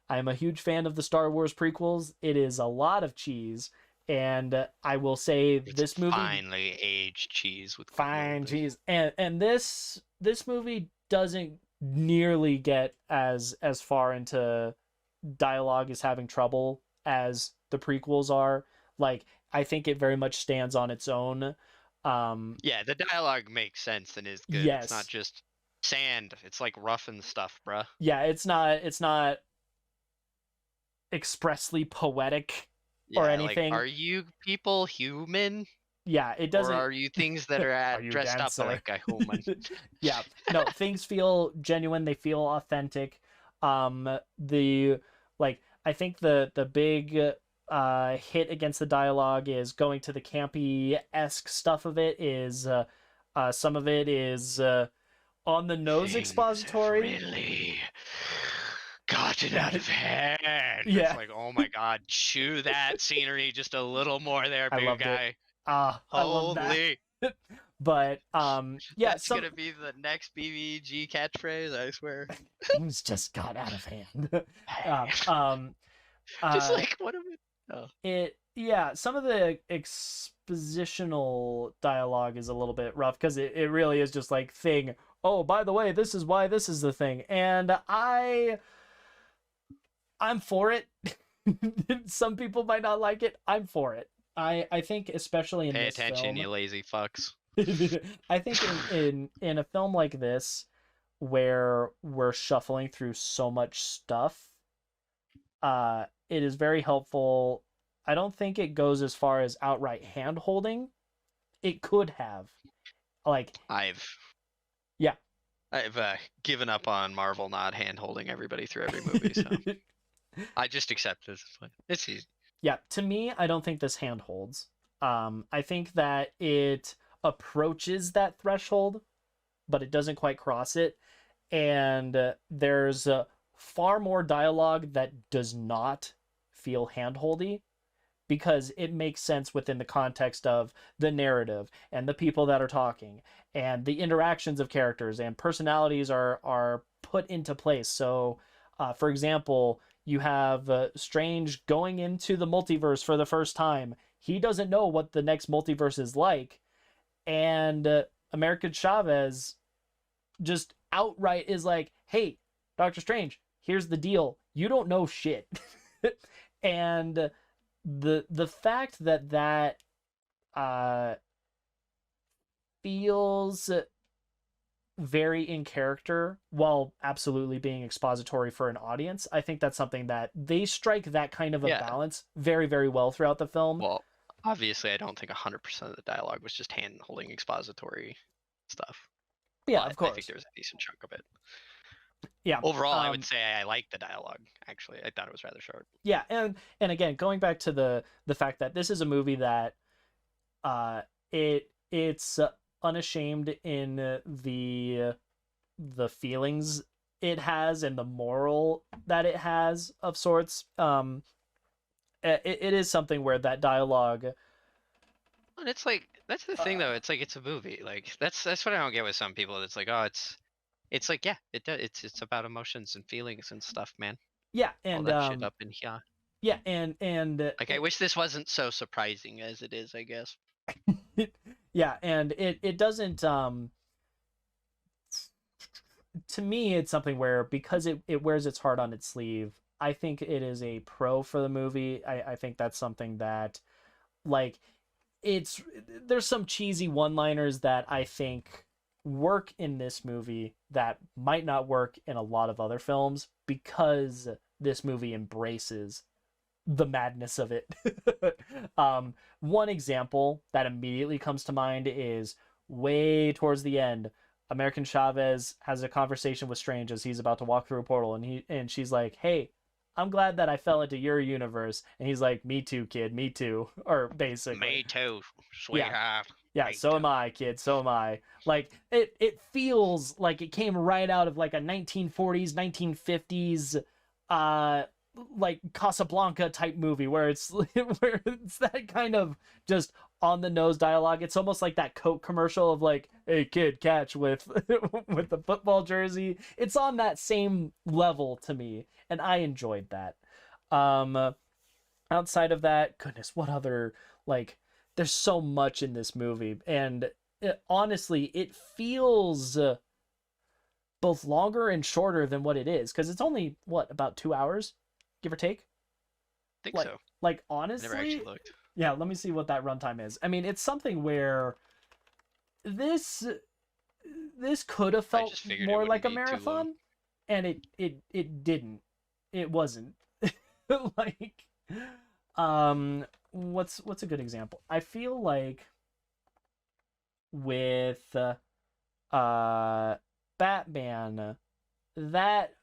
I'm a huge fan of the Star Wars prequels. It is a lot of cheese, and I will say It's this movie finely aged cheese with good fine molding. cheese, and this movie doesn't nearly get as far into dialogue as having trouble as the prequels are. Like I think it very much stands on its own. Yeah, the dialogue makes sense and is good. It's not Yes, just sand. It's like rough and stuff, bruh. yeah, it's not expressly poetic or Yeah, like, anything. are you people human? Yeah, it Or doesn't. are you things that are Are you dressed up dancer? like a human? Yeah, no, things feel genuine. They feel authentic. The like I think the big hit against the dialogue is going to the campy esque stuff of it is some of it is on the nose Things have expository. really gotten out of hand. It's Yeah, like, oh my god, chew that scenery just a little more there, I big loved it. guy. I love that. Holy. But yeah, That's some gonna be the next BBG catchphase, I swear. things just got out of hand. uh, um, Just uh, like, what of it? Oh. it yeah, some of the expositional dialogue is a little bit rough because it really is just like thing. Oh, by the way, this is why this is the thing, and I'm for it. Some people might not like it. I'm for it. I think especially in Pay this attention, film. you lazy fucks. I think in a film like this where we're shuffling through so much stuff, it is very helpful. I don't think it goes as far as outright hand holding. It could have. Like, I've yeah. I've given up on Marvel not hand holding everybody through every movie, so I just accept it. It's easy. Yeah, to me, I don't think this hand holds. I think that it approaches that threshold, but it doesn't quite cross it. And there's far more dialogue that does not feel handholdy because it makes sense within the context of the narrative and the people that are talking and the interactions of characters and personalities are put into place. So, for example, you have Strange going into the multiverse for the first time. He doesn't know what the next multiverse is like, and American Chavez just outright is like, "Hey, Doctor Strange, here's the deal. You don't know shit." And the fact that uh feels very in character while absolutely being expository for an audience, I think that's something that they strike that kind of a Yeah. balance very, very well throughout the film. Well, obviously, I don't think 100% of the dialogue was just hand holding expository stuff, Yeah, of but I think course. there was a decent chunk of it. Yeah. Overall, I would say I liked the dialogue. Actually, I thought it was rather short. Yeah, and again, going back to the fact that this is a movie that uh it's unashamed in the feelings it has and the moral that it has of sorts. It is something where that dialogue. And it's like that's the thing, uh, though. It's like it's a movie. Like that's what I don't get with some people. It's like, oh, it's like, yeah, it's about emotions and feelings and stuff, man. yeah, All and that shit up in here. yeah, and Like, I wish this wasn't so surprising as it is, I guess. yeah, and it doesn't to me it's something where because it wears its heart on its sleeve. I think it is a pro for the movie. I think that's something that like it's there's some cheesy one-liners that I think work in this movie that might not work in a lot of other films because this movie embraces the madness of it. One example that immediately comes to mind is way towards the end. American Chavez has a conversation with Strange as he's about to walk through a portal, and she's like, "Hey, I'm glad that I fell into your universe," and he's like, "Me too, kid, me too," or basically, Me too, yeah, sweetheart. yeah, Me so too. am I, kid, so am I. Like it feels like it came right out of like a 1940s, 1950s uh like Casablanca type movie where it's where it's that kind of just on the nose dialogue. It's almost like that Coke commercial of like, "Hey kid, catch," with with the football jersey. It's on that same level to me, and I enjoyed that. Um Outside of that, goodness, what other, like, there's so much in this movie, and honestly, it feels both longer and shorter than what it is because it's only what, about 2 hours, give or take. Think Like, so. like I never actually honestly, looked. yeah. Let me see what that runtime is. I mean, it's something where this this could have I felt just figured it more wouldn't like a be too long. marathon, and it didn't. It wasn't. Like, what's a good example? I feel like with uh Batman, that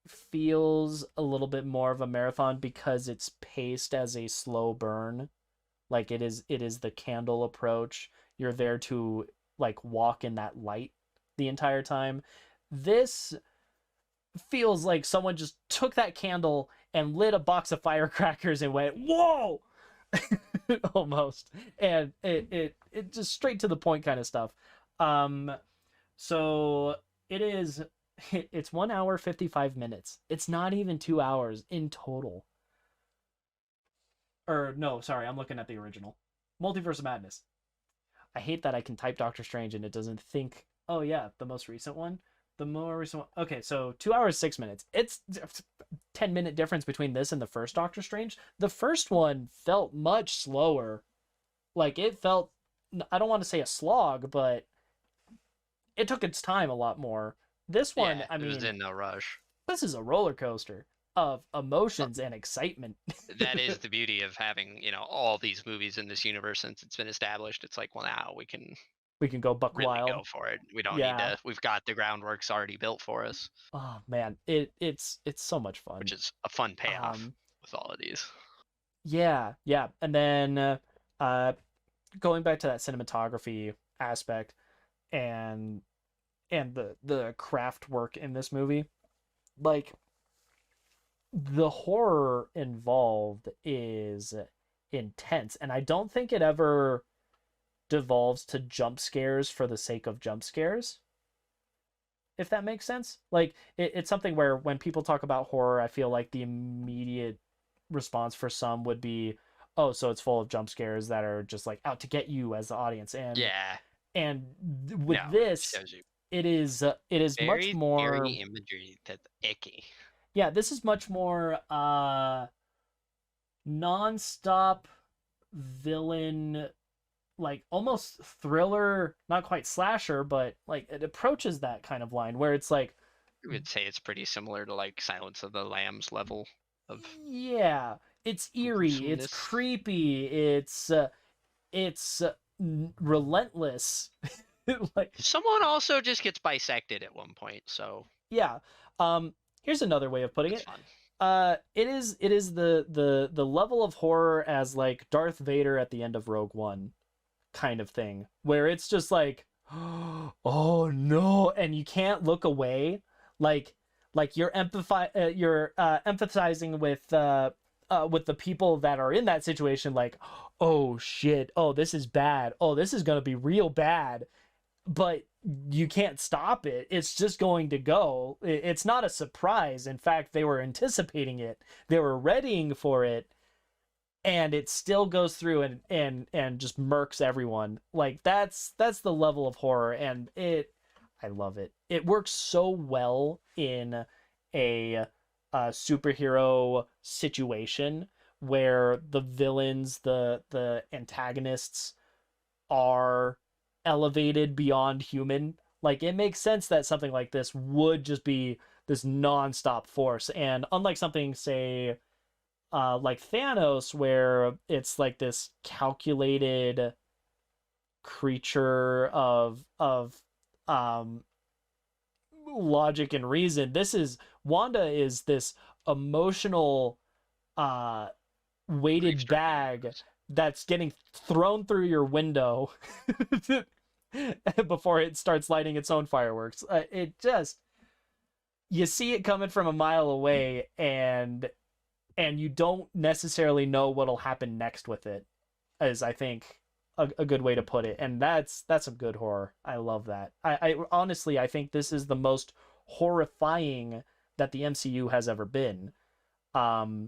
feels a little bit more of a marathon because it's paced as a slow burn. Like it is the candle approach. You're there to like walk in that light the entire time. This feels like someone just took that candle and lit a box of firecrackers and went, "Whoa!" Almost. And it just straight to the point kind of stuff. Um so it is it's 1 hour 55 minutes. It's not even 2 hours in total. Or no, sorry, I'm looking at the original. Multiverse of Madness. I hate that I can type Doctor Strange and it doesn't think, "Oh yeah, the most recent one." The more recent one. Okay, so 2 hours 6 minutes. It's 10-minute difference between this and the first Doctor Strange. The first one felt much slower. Like it felt, I don't want to say a slog, but it took its time a lot more. This one, Yeah, I it was mean, in no rush. this is a roller coaster of Uh, emotions and excitement. That is the beauty of having, all these movies in this universe since it's been established. It's like, well, now we can We can go buck really wild. go for it. We don't need Yeah. to. We've got the groundwork's already built for us, Oh man, it's so much fun. which is a fun payoff Um with all of these. yeah, yeah. And then uh going back to that cinematography aspect and the craft work in this movie, like the horror involved is intense, and I don't think it ever devolves to jump scares for the sake of jump scares, if that makes sense. Like it's something where when people talk about horror, I feel like the immediate response for some would be, "Oh, so it's full of jump scares that are just like out to get you as the audience." Yeah. And with No, it this, shows you it is much very scary more, imagery that's icky. yeah, this is much more non-stop villain, like almost thriller, not quite slasher, but like it approaches that kind of line where it's like, I would say it's pretty similar to like Silence of the Lambs level of yeah, it's eerie, it's gruesomeness. creepy, it's relentless. Like, Someone also just gets bisected at one point, so yeah. Here's another way of putting that's it. fun. It is the level of horror as like Darth Vader at the end of Rogue One kind of thing, where it's just like, "Oh no," and you can't look away. Like you're empathizing with the people that are in that situation, like, "Oh shit, oh this is bad, oh this is gonna be real bad," but you can't stop it. It's just going to go. It's not a surprise. In fact, they were anticipating it. They were readying for it, and it still goes through and just murks everyone. Like that's the level of horror, and I love it. It works so well in a, superhero situation where the villains, the antagonists are elevated beyond human. Like it makes sense that something like this would just be this non-stop force. And unlike something, say, like Thanos, where it's like this calculated creature of um logic and reason. This is Wanda is this emotional uh weighted Grief-stricken bag heroes. that's getting thrown through your window before it starts lighting its own fireworks. It just, you see it coming from a mile away, and you don't necessarily know what'll happen next with it, is I think a good way to put it. And that's some good horror. I love that. I honestly, I think this is the most horrifying that the MCU has ever been.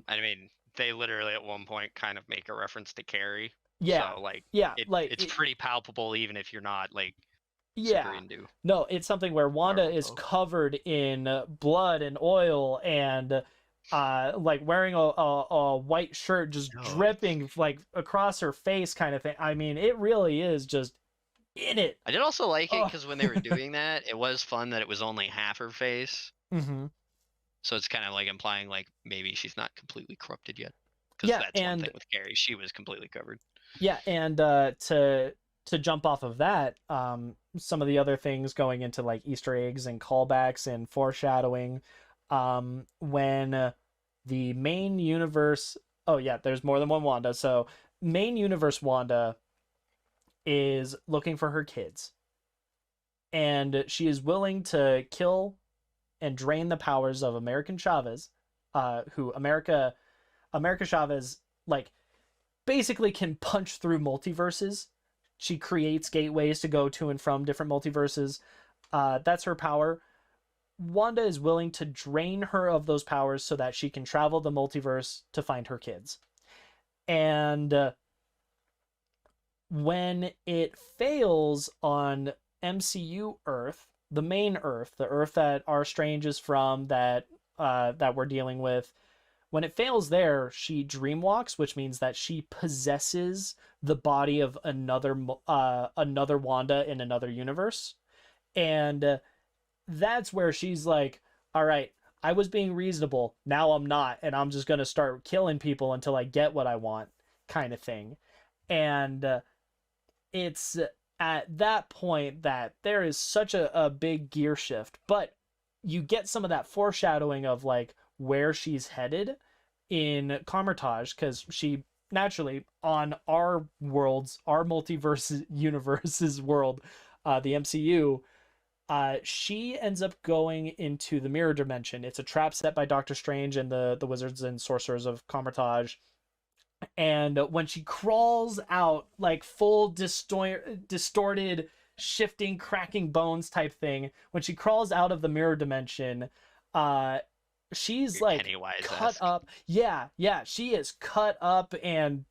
I mean, they literally at one point kind of make a reference to Carrie. Yeah, So like yeah, it's pretty palpable even if you're not like super yeah. into No, it's something where Wanda Marvel is folk. covered in blood and oil, and like wearing a white shirt just No, dripping like across her face kind of thing. I mean, it really is just in it. I did also like it Oh. because when they were doing that, it was fun that it was only half her face. Mm-hmm. So it's kind of like implying like maybe she's not completely corrupted yet. Because Yeah, that's one and thing with Carrie. She was completely covered. yeah, and to jump off of that, some of the other things going into like Easter eggs and callbacks and foreshadowing, when the main universe, oh yeah, there's more than one Wanda. So main universe Wanda is looking for her kids, and she is willing to kill and drain the powers of American Chavez, who America Chavez, like, basically can punch through multiverses. She creates gateways to go to and from different multiverses. That's her power. Wanda is willing to drain her of those powers so that she can travel the multiverse to find her kids. And when it fails on MCU Earth, the main Earth, the Earth that our Strange is from, that we're dealing with, when it fails there, she dreamwalks, which means that she possesses the body of another Wanda in another universe, and that's where she's like, "All right, I was being reasonable. Now I'm not, and I'm just gonna start killing people until I get what I want," kind of thing. And it's at that point that there is such a big gear shift, but you get some of that foreshadowing of like where she's headed in Carmitage, because she naturally, on our worlds, our multiverse universe's world, the MCU, she ends up going into the mirror dimension. It's a trap set by Doctor Strange and the wizards and sorcerers of Carmitage. And when she crawls out, like full distorted, shifting, cracking bones type thing, when she crawls out of the mirror dimension, uh, she's like cut Pennywise-esque. up. Yeah, she is cut up and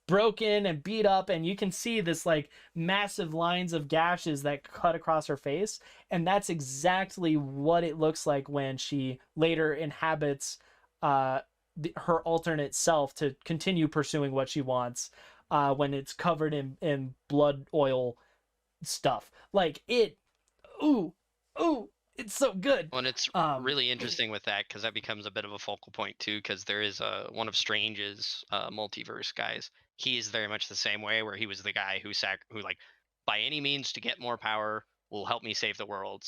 broken and beat up, and you can see this like massive lines of gashes that cut across her face, and that's exactly what it looks like when she later inhabits uh her alternate self to continue pursuing what she wants, when it's covered in blood oil stuff. Like it, ooh, ooh, it's so good. Well, and it's Um, really interesting with that because that becomes a bit of a focal point too. Because there is one of Strange's multiverse guys. He is very much the same way, where he was the guy who like by any means to get more power will help me save the world.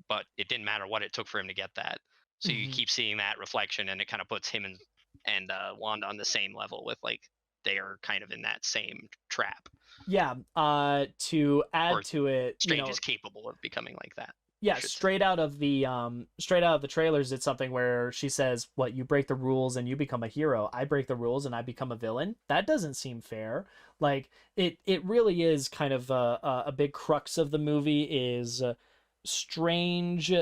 But it didn't matter what it took for him to get that. So you mhm. keep seeing that reflection, and it kind of puts him and Wanda on the same level with like they are kind of in that same trap. Yeah. To add Or to it, Strange is capable of becoming like that. I yeah, should say. straight out of the trailers, it's something where she says, "What, you break the rules and you become a hero? I break the rules and I become a villain? That doesn't seem fair." Like it really is kind of a big crux of the movie is Strange,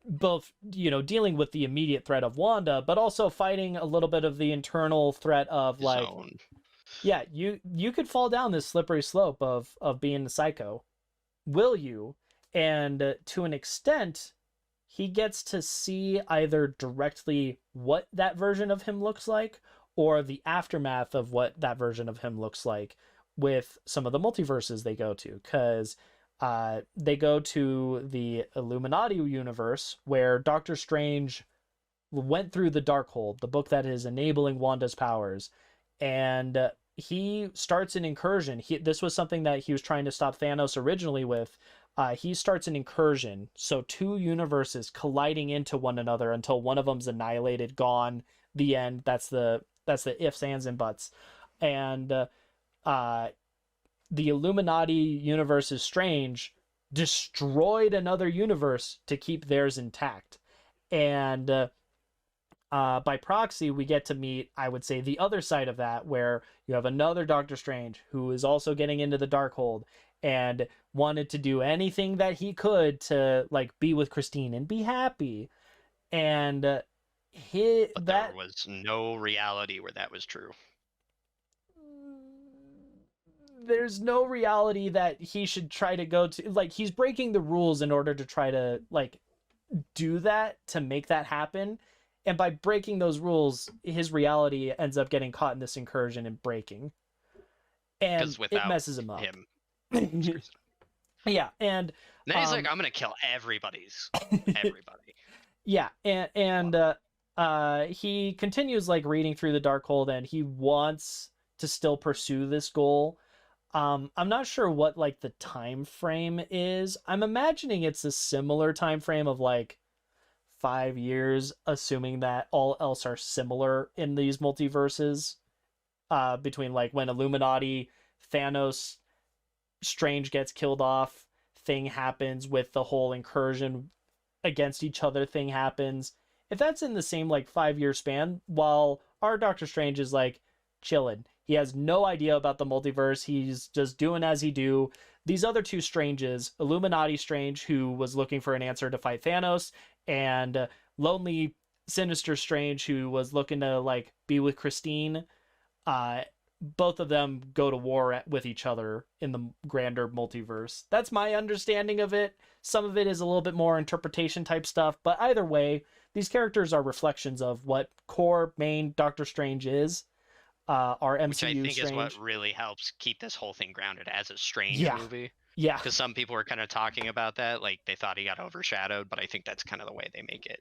both dealing with the immediate threat of Wanda, but also fighting a little bit of the internal threat of His like, own. yeah, you could fall down this slippery slope of being a psycho. Will you? And to an extent, he gets to see either directly what that version of him looks like, or the aftermath of what that version of him looks like with some of the multiverses they go to. Because they go to the Illuminati universe where Doctor Strange went through the Darkhold, the book that is enabling Wanda's powers, and he starts an incursion. This was something that he was trying to stop Thanos originally with. He starts an incursion, so two universes colliding into one another until one of them's annihilated, gone, the end. That's the ifs, ands, and buts. And the Illuminati universe is strange destroyed another universe to keep theirs intact. And by proxy, we get to meet, I would say, the other side of that, where you have another Doctor Strange who is also getting into the Darkhold and wanted to do anything that he could to like be with Christine and be happy. And But there was no reality where that was true. There's no reality that he should try to go to, like, he's breaking the rules in order to try to like do that, to make that happen. And by breaking those rules, his reality ends up getting caught in this incursion and breaking, and it messes him up. Yeah, and then he's like, I'm gonna kill everybody. Yeah, and he continues like reading through the Darkhold, and he wants to still pursue this goal. I'm not sure what like the time frame is. I'm imagining it's a similar time frame of like 5 years, assuming that all else are similar in these multiverses. Between like when Illuminati, Thanos, Strange gets killed off, thing happens with the whole incursion against each other thing happens. If that's in the same like 5 year span, while our Doctor Strange is like chilling, he has no idea about the multiverse. He's just doing as he do. These other two Stranges, Illuminati Strange, who was looking for an answer to fight Thanos, and lonely, sinister Strange, who was looking to like be with Christine. Both of them go to war with each other in the grander multiverse. That's my understanding of it. Some of it is a little bit more interpretation type stuff, but either way, these characters are reflections of what core main Doctor Strange is. Our MCU Which I think Strange. is what really helps keep this whole thing grounded as a Strange movie. Yeah. Because some people were kind of talking about that, like they thought he got overshadowed, but I think that's kind of the way they make it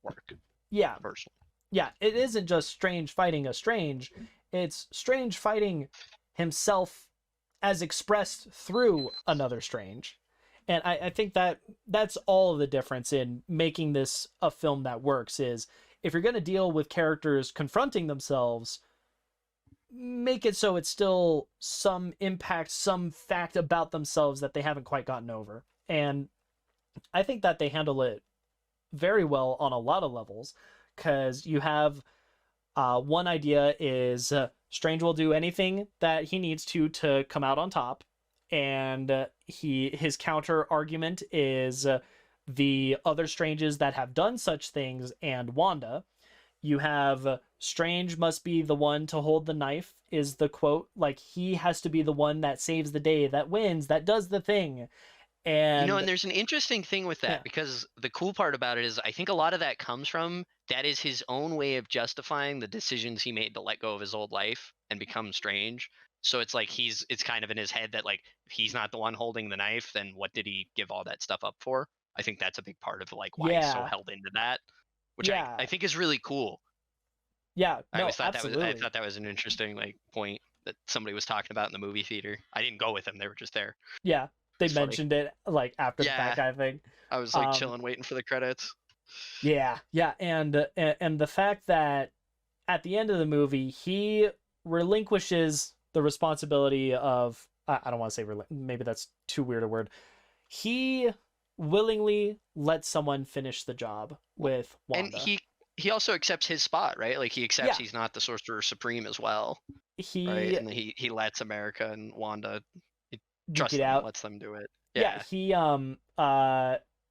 work. Yeah. Personally. Yeah, it isn't just Strange fighting a Strange. It's Strange fighting himself as expressed through another Strange. And I think that's all the difference in making this a film that works, is if you're going to deal with characters confronting themselves, make it so it's still some impact, some fact about themselves that they haven't quite gotten over. And I think that they handle it very well on a lot of levels, because you have one idea is Strange will do anything that he needs to come out on top, and his counter argument is the other Stranges that have done such things and Wanda. You have Strange must be the one to hold the knife, is the quote. Like, he has to be the one that saves the day, that wins, that does the thing. And and there's an interesting thing with that, because the cool part about it is I think a lot of that comes from that is his own way of justifying the decisions he made to let go of his old life and become Strange. So it's like it's kind of in his head that like if he's not the one holding the knife, then what did he give all that stuff up for? I think that's a big part of like why he's so held into that, which I think is really cool. Yeah, I always thought absolutely. I thought that was an interesting like point that somebody was talking about in the movie theater. I didn't go with them; they were just there. Yeah, they mentioned it like after the fact, I think. I was like chilling, waiting for the credits. Yeah, and the fact that at the end of the movie he relinquishes the responsibility of, I don't want to say maybe that's too weird a word. He willingly lets someone finish the job with Wanda. And he also accepts his spot, right? Like he accepts he's not the Sorcerer Supreme as well. Right? And he lets America and Wanda trust them, out. Lets them do it. Yeah, he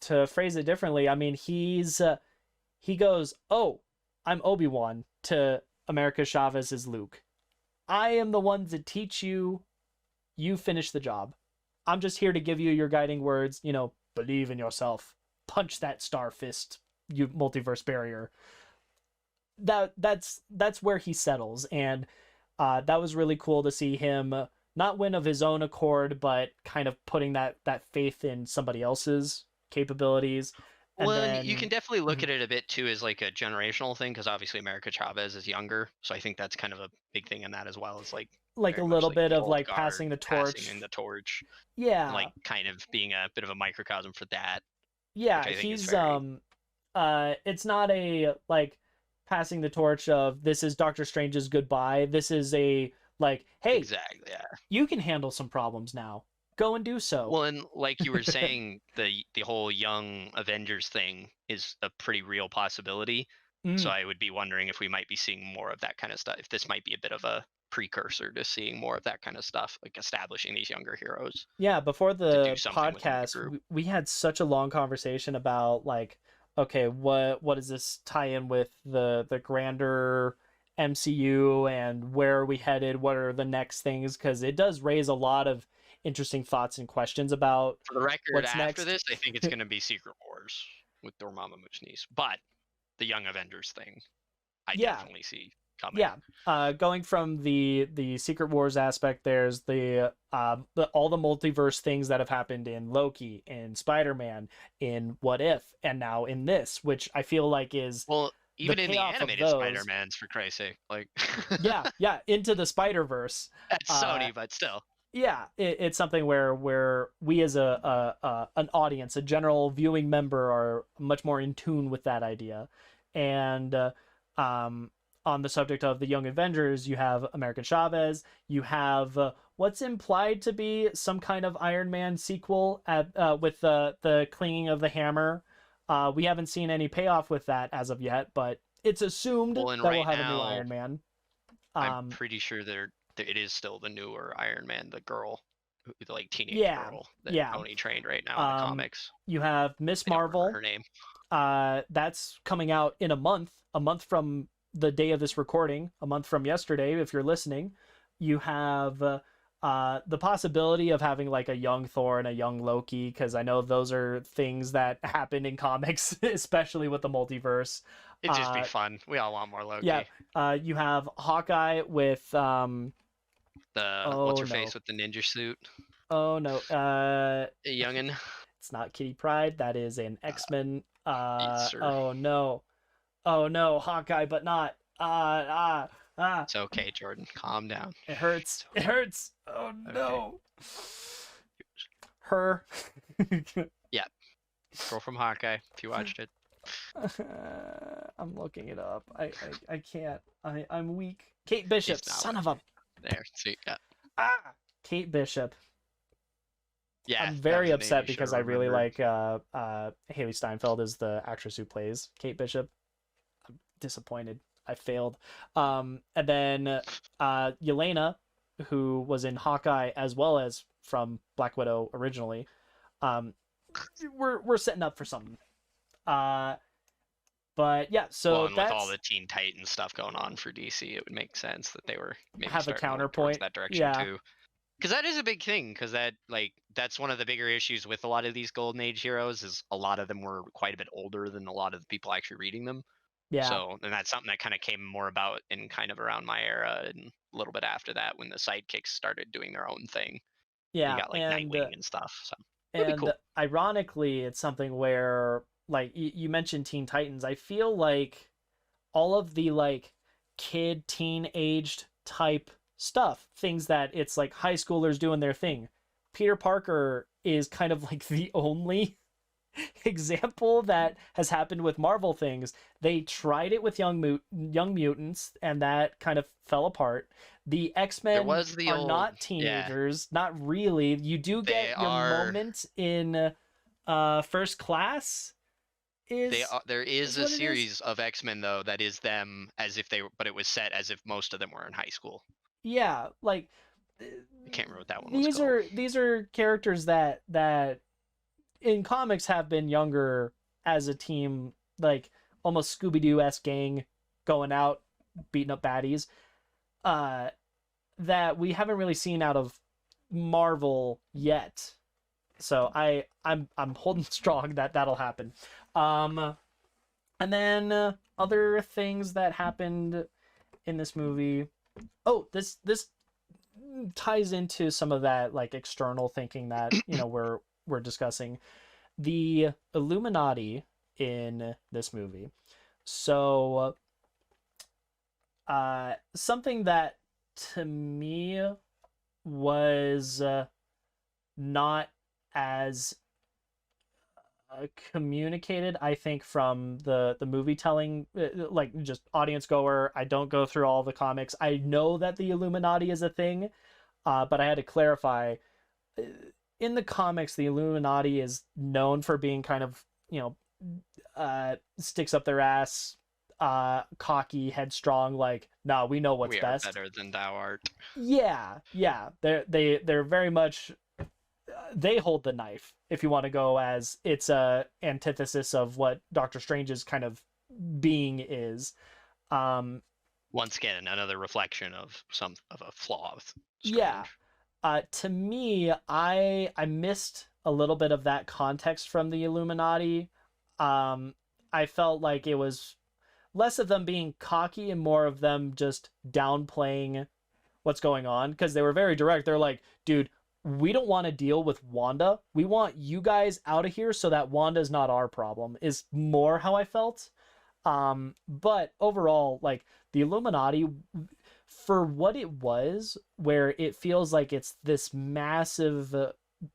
to phrase it differently, I mean, he goes, "Oh, I'm Obi-Wan," to America Chavez is Luke. "I am the one to teach you. You finish the job. I'm just here to give you your guiding words. Believe in yourself. Punch that star fist, you multiverse barrier." That's where he settles, and that was really cool to see him not win of his own accord, but kind of putting that faith in somebody else's capabilities. And Well, and you can then definitely look mhm, at it a bit too as like a generational thing because obviously America Chavez is younger, so I think that's kind of a big thing in that as well. Is like like a very much little like bit the of old like guard passing the passing in torch. the torch, and Yeah, like kind of being a bit of a microcosm for that, which yeah, I think is he's very it's not a like passing the torch of this is Doctor Strange's goodbye. This is a like, hey, exactly, yeah. you can handle some problems now. Go and do so. Well, and like you were saying, the whole young Avengers thing is a pretty real possibility. So Mm, I would be wondering if we might be seeing more of that kind of stuff. If this might be a bit of a precursor to seeing more of that kind of stuff, like establishing these younger heroes yeah, before to do the something within the podcast, group. we had such a long conversation about like, okay, what does this tie in with the grander MCU and where are we headed? What are the next things? Because it does raise a lot of interesting thoughts and questions about For the record, what's after next. this, I think it's going to be Secret Wars with Dormammu Muchnice, but the Young Avengers thing, I Yeah, definitely see coming. yeah. Going from the Secret Wars aspect, there's all the multiverse things that have happened in Loki, in Spider-Man, in What If, and now in this, which I feel like is Well, the even in the payoff of animated those. Spider-Mans, for Christ's sake, like Yeah, yeah, into the Spider-Verse. that's Uh, Sony, but still. yeah, it's something where we as a an audience, a general viewing member, are much more in tune with that idea. And um, on the subject of the Young Avengers, you have American Chavez. You have what's implied to be some kind of Iron Man sequel at with the clinging of the hammer. We haven't seen any payoff with that as of yet, but it's assumed Well, and that we'll right have a new now, Iron Man. I'm Um, pretty sure it is still the newer Iron Man, the girl, the like teenage yeah, girl that yeah. Tony trained right now in the Um, comics. you have Miss I don't remember Marvel. her name. That's coming out in a month from the day of this recording, a month from yesterday, if you're listening. You have the possibility of having like a young Thor and a young Loki, because I know those are things that happen in comics, especially with the multiverse. It'd just be Uh, fun. We all want more yeah, Loki. you have Hawkeye with The what's oh her face no, with the ninja suit, oh no, youngin. it's not Kitty Pryde. That is an X-Men. Yes, sir. Oh no, oh no, Hawkeye, but not. It's okay, Jordan. Calm down. It hurts. It's It okay. hurts. Oh Okay. no. Her. Yeah, girl from Hawkeye. If you watched it, I'm looking it up. I can't. I'm weak. Kate Bishop. she's not Son of a. there. See, yeah, Kate Bishop. yeah, I'm that very was a name upset you should because have I really remembered. like Haley Steinfeld is the actress who plays Kate Bishop. I'm disappointed. I failed. And then Yelena, who was in Hawkeye as well as from Black Widow originally. Um, we're setting up for something. Uh, but yeah, Well, so and with all that's the Teen Titans stuff going on for DC, it would make sense that they were maybe have a starting to look towards counterpoint. that direction Yeah, too. Because that is a big thing. Because that's one of the bigger issues with a lot of these Golden Age heroes is a lot of them were quite a bit older than a lot of the people actually reading them. yeah, So, and that's something that kind of came more about in kind of around my era and a little bit after that when the sidekicks started doing their own thing. And you yeah, got like Nightwing and stuff. So it'd be and cool. ironically, it's something where like you mentioned Teen Titans. I feel like all of the like kid teen aged type stuff, things that it's like high schoolers doing their thing. Peter Parker is kind of like the only example that has happened with Marvel things. They tried it with Young Mutants, and that kind of fell apart. The X There Men was the are old, not yeah, teenagers, not really. You do they get your are. moment in First Class. There Is is a what it is. series of X-Men though that is them as if they were, but it was set as if most of them were in high school. Yeah, like I can't remember what that one was called. these are characters that in comics have been younger as a team, like almost Scooby-Doo esque gang going out beating up baddies. Uh, that we haven't really seen out of Marvel yet. So I'm holding strong that that'll happen. Um, and then other things that happened in this movie. Oh, this ties into some of that like external thinking that we're discussing. The Illuminati in this movie. So something that to me was not as communicated, I think, from the movie telling, like just audience goer. I don't go through all the comics. I know that the Illuminati is a thing, but I had to clarify. uh, In the comics, the Illuminati is known for being kind of, sticks up their ass, cocky, headstrong, like, nah, we know what's We are best. better than thou art. Yeah. They're very much, they hold the knife, if you want to go as it's a antithesis of what Doctor Strange's kind of being is. Um, Once again, another reflection of a flaw with yeah. Strange. To me, I missed a little bit of that context from the Illuminati. I felt like it was less of them being cocky and more of them just downplaying what's going on, because they were very direct. They're like, dude, we don't want to deal with Wanda. We want you guys out of here so that Wanda's not our problem, is more how I felt. But overall, like, the Illuminati, for what it was, where it feels like it's this massive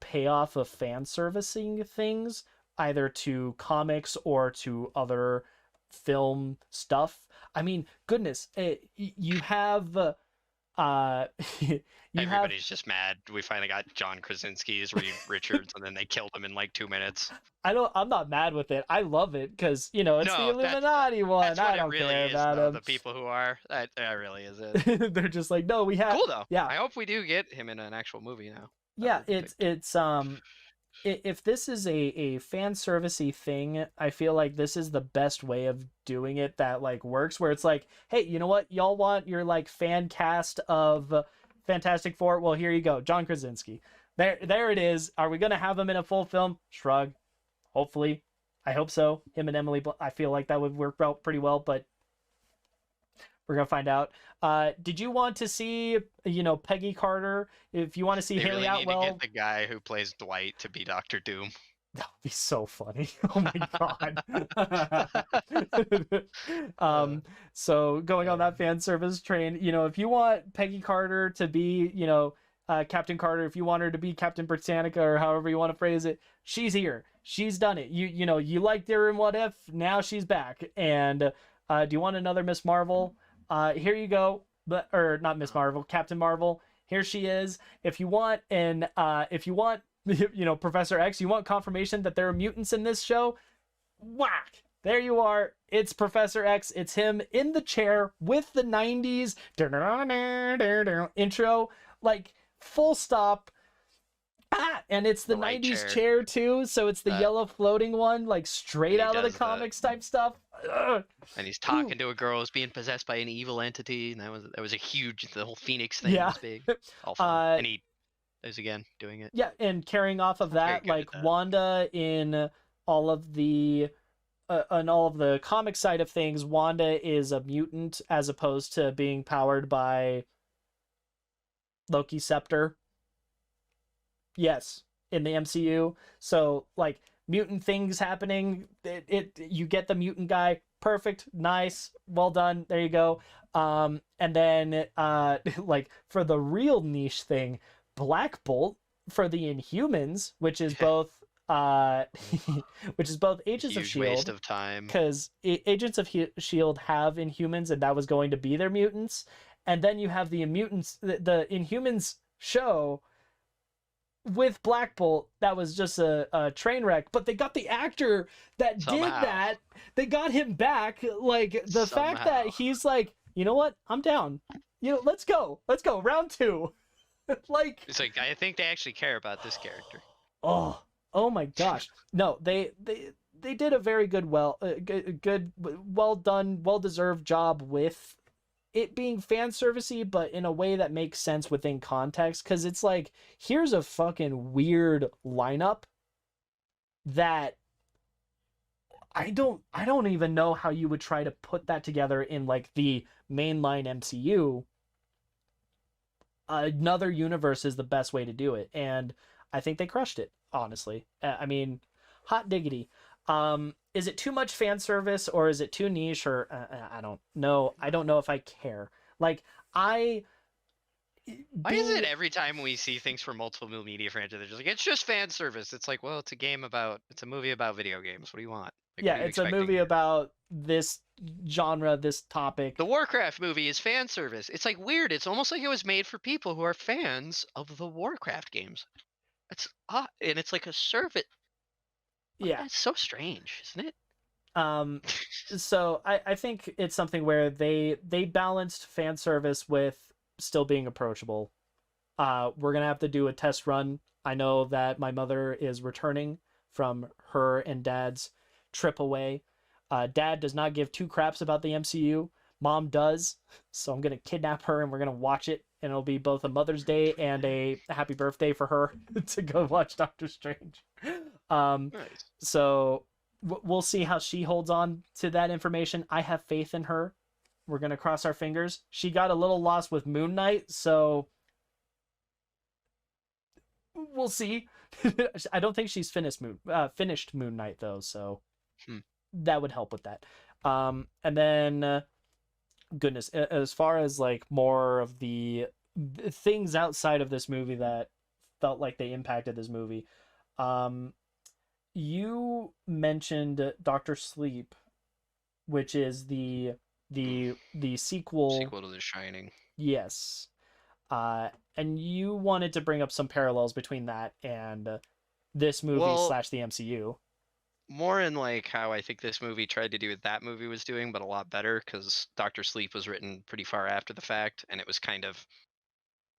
payoff of fan servicing things, either to comics or to other film stuff. I mean, goodness, you have you have Everybody's just mad. We finally got John Krasinski as Reed Richards, and then they killed him in like 2 minutes. I'm not mad with it. I love it because, it's the No, Illuminati one. that's what I it don't really care is, about though. him. The people who are that really is it. They're just like, no, we have, Cool though. yeah. I hope we do get him in an actual movie now. Yeah, if this is a fan servicey thing, I feel like this is the best way of doing it that like works, where it's like, hey, you know what? Y'all want your like fan cast of Fantastic Four? Well, here you go. John Krasinski. There it is. Are we gonna have him in a full film? Shrug. Hopefully. I hope so. Him and Emily, I feel like that would work out pretty well, but we're gonna find out. Did you want to see, Peggy Carter? If you want to see They Haley really need to Atwell, get the guy who plays Dwight to be Doctor Doom. that would be so funny. Oh my god. So going on that fan service train, if you want Peggy Carter to be, Captain Carter, if you want her to be Captain Britannica, or however you want to phrase it, she's here. She's done it. You liked her in What If, now she's back. And do you want another Miss Marvel? Here you go. Or not Miss Marvel, Captain Marvel. Here she is. If you want Professor X, you want confirmation that there are mutants in this show, whack, there you are. It's Professor X. It's him in the chair with the 90s intro, like, full stop. And it's the The right 90s chair. chair too, so it's the yellow floating one, like straight And he out of the does comics type stuff. Ugh. And he's talking to a girl who's being possessed by an evil entity, and that was a huge. The whole Phoenix thing Yeah. was big. All fun. And he is again doing it. Yeah, and carrying off of Very that, good at like that. Wanda in all of the on all of the comic side of things, Wanda is a mutant as opposed to being powered by Loki's scepter. Yes, in the MCU. So like mutant things happening, you get the mutant guy, perfect, nice, well done. There you go. And then like for the real niche thing, Black Bolt for the Inhumans, which is both which is both Agents of Huge Shield, waste of time. because Agents of Shield have Inhumans, and that was going to be their mutants. And then you have the Inhumans show with Black Bolt that was just a train wreck, but they got the actor that did that. They got him back. Like, the fact that he's like, you know what, I'm down. Let's go. Round 2. Like, It's like, I think they actually care about this character. oh my gosh. No, they did a very good, well done, well deserved job with it being fan servicey, but in a way that makes sense within context. Because it's like, here's a fucking weird lineup that I don't even know how you would try to put that together in like the mainline MCU. Another universe is the best way to do it, and I think they crushed it, honestly. I mean, hot diggity. Is it too much fan service or is it too niche or I don't know. I don't know if I care. Like I Why is it being every time we see things from multiple media franchises, they're just like, it's just fan service? It's like, well, it's a movie about video games. What do you want? Like, yeah, what are you it's a expecting movie here? about this genre, this topic. The Warcraft movie is fan service. It's like weird. It's almost like it was made for people who are fans of the Warcraft games. It's odd, and it's like a service. Yeah. That's so strange, isn't it? Um so I think it's something where they balanced fan service with still being approachable. We're gonna have to do a test run. I know that my mother is returning from her and dad's trip away. Dad does not give two craps about the MCU. Mom does, so I'm gonna kidnap her and we're gonna watch it, and it'll be both a Mother's Day and a happy birthday for her to go watch Doctor Strange. Um, Nice. so we'll see how she holds on to that information. I have faith in her. We're gonna cross our fingers. She got a little lost with Moon Knight, so we'll see. I don't think she's finished Moon Knight though, so Hmm. that would help with that. And then goodness, as far as like more of the things outside of this movie that felt like they impacted this movie, um, you mentioned Doctor Sleep, which is the sequel. Sequel to The Shining. Yes. And you wanted to bring up some parallels between that and this movie Well, slash the MCU. more in like how I think this movie tried to do what that movie was doing, but a lot better because Doctor Sleep was written pretty far after the fact, and it was kind of